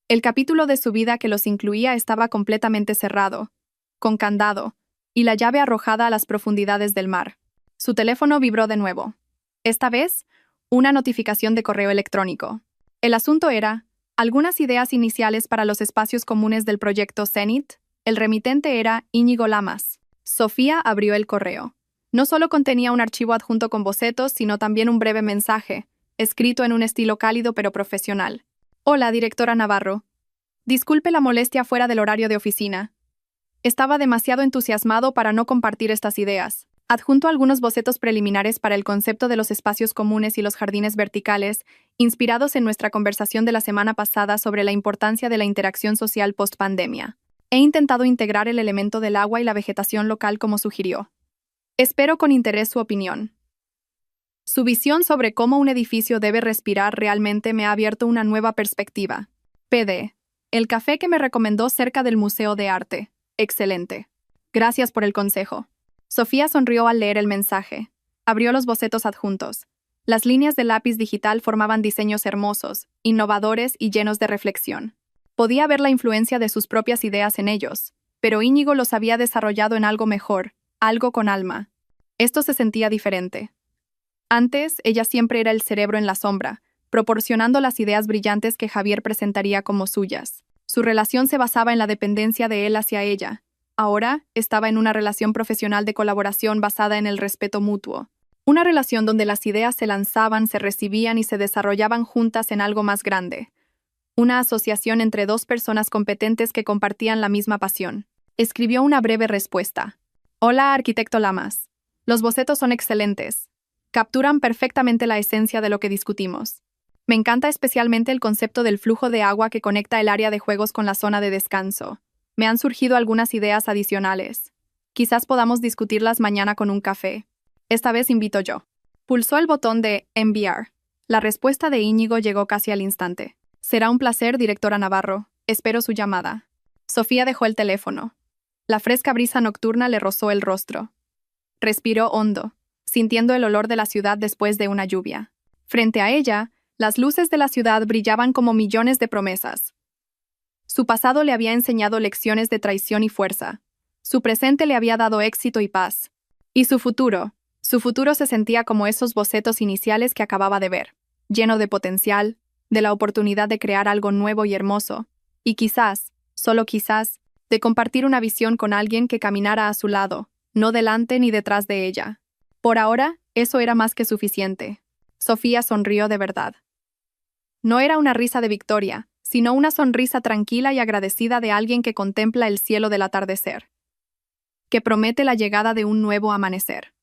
El capítulo de su vida que los incluía estaba completamente cerrado, con candado, y la llave arrojada a las profundidades del mar. Su teléfono vibró de nuevo. Esta vez, una notificación de correo electrónico. El asunto era, algunas ideas iniciales para los espacios comunes del proyecto Zenit. El remitente era Íñigo Lamas. Sofía abrió el correo. No solo contenía un archivo adjunto con bocetos, sino también un breve mensaje, escrito en un estilo cálido pero profesional. Hola, directora Navarro. Disculpe la molestia fuera del horario de oficina. Estaba demasiado entusiasmado para no compartir estas ideas. Adjunto algunos bocetos preliminares para el concepto de los espacios comunes y los jardines verticales, inspirados en nuestra conversación de la semana pasada sobre la importancia de la interacción social post-pandemia. He intentado integrar el elemento del agua y la vegetación local como sugirió. Espero con interés su opinión. Su visión sobre cómo un edificio debe respirar realmente me ha abierto una nueva perspectiva. PD. El café que me recomendó cerca del Museo de Arte. Excelente. Gracias por el consejo. Sofía sonrió al leer el mensaje. Abrió los bocetos adjuntos. Las líneas de lápiz digital formaban diseños hermosos, innovadores y llenos de reflexión. Podía ver la influencia de sus propias ideas en ellos, pero Íñigo los había desarrollado en algo mejor, algo con alma. Esto se sentía diferente. Antes, ella siempre era el cerebro en la sombra, proporcionando las ideas brillantes que Javier presentaría como suyas. Su relación se basaba en la dependencia de él hacia ella. Ahora, estaba en una relación profesional de colaboración basada en el respeto mutuo. Una relación donde las ideas se lanzaban, se recibían y se desarrollaban juntas en algo más grande. Una asociación entre dos personas competentes que compartían la misma pasión. Escribió una breve respuesta. Hola, arquitecto Lamas. Los bocetos son excelentes. Capturan perfectamente la esencia de lo que discutimos. Me encanta especialmente el concepto del flujo de agua que conecta el área de juegos con la zona de descanso. Me han surgido algunas ideas adicionales. Quizás podamos discutirlas mañana con un café. Esta vez invito yo. Pulsó el botón de enviar. La respuesta de Íñigo llegó casi al instante. Será un placer, directora Navarro. Espero su llamada. Sofía dejó el teléfono. La fresca brisa nocturna le rozó el rostro. Respiró hondo, sintiendo el olor de la ciudad después de una lluvia. Frente a ella, las luces de la ciudad brillaban como millones de promesas. Su pasado le había enseñado lecciones de traición y fuerza. Su presente le había dado éxito y paz. Y su futuro se sentía como esos bocetos iniciales que acababa de ver, lleno de potencial, de la oportunidad de crear algo nuevo y hermoso, y quizás, solo quizás, de compartir una visión con alguien que caminara a su lado, no delante ni detrás de ella. Por ahora, eso era más que suficiente. Sofía sonrió de verdad. No era una risa de victoria, sino una sonrisa tranquila y agradecida de alguien que contempla el cielo del atardecer, que promete la llegada de un nuevo amanecer.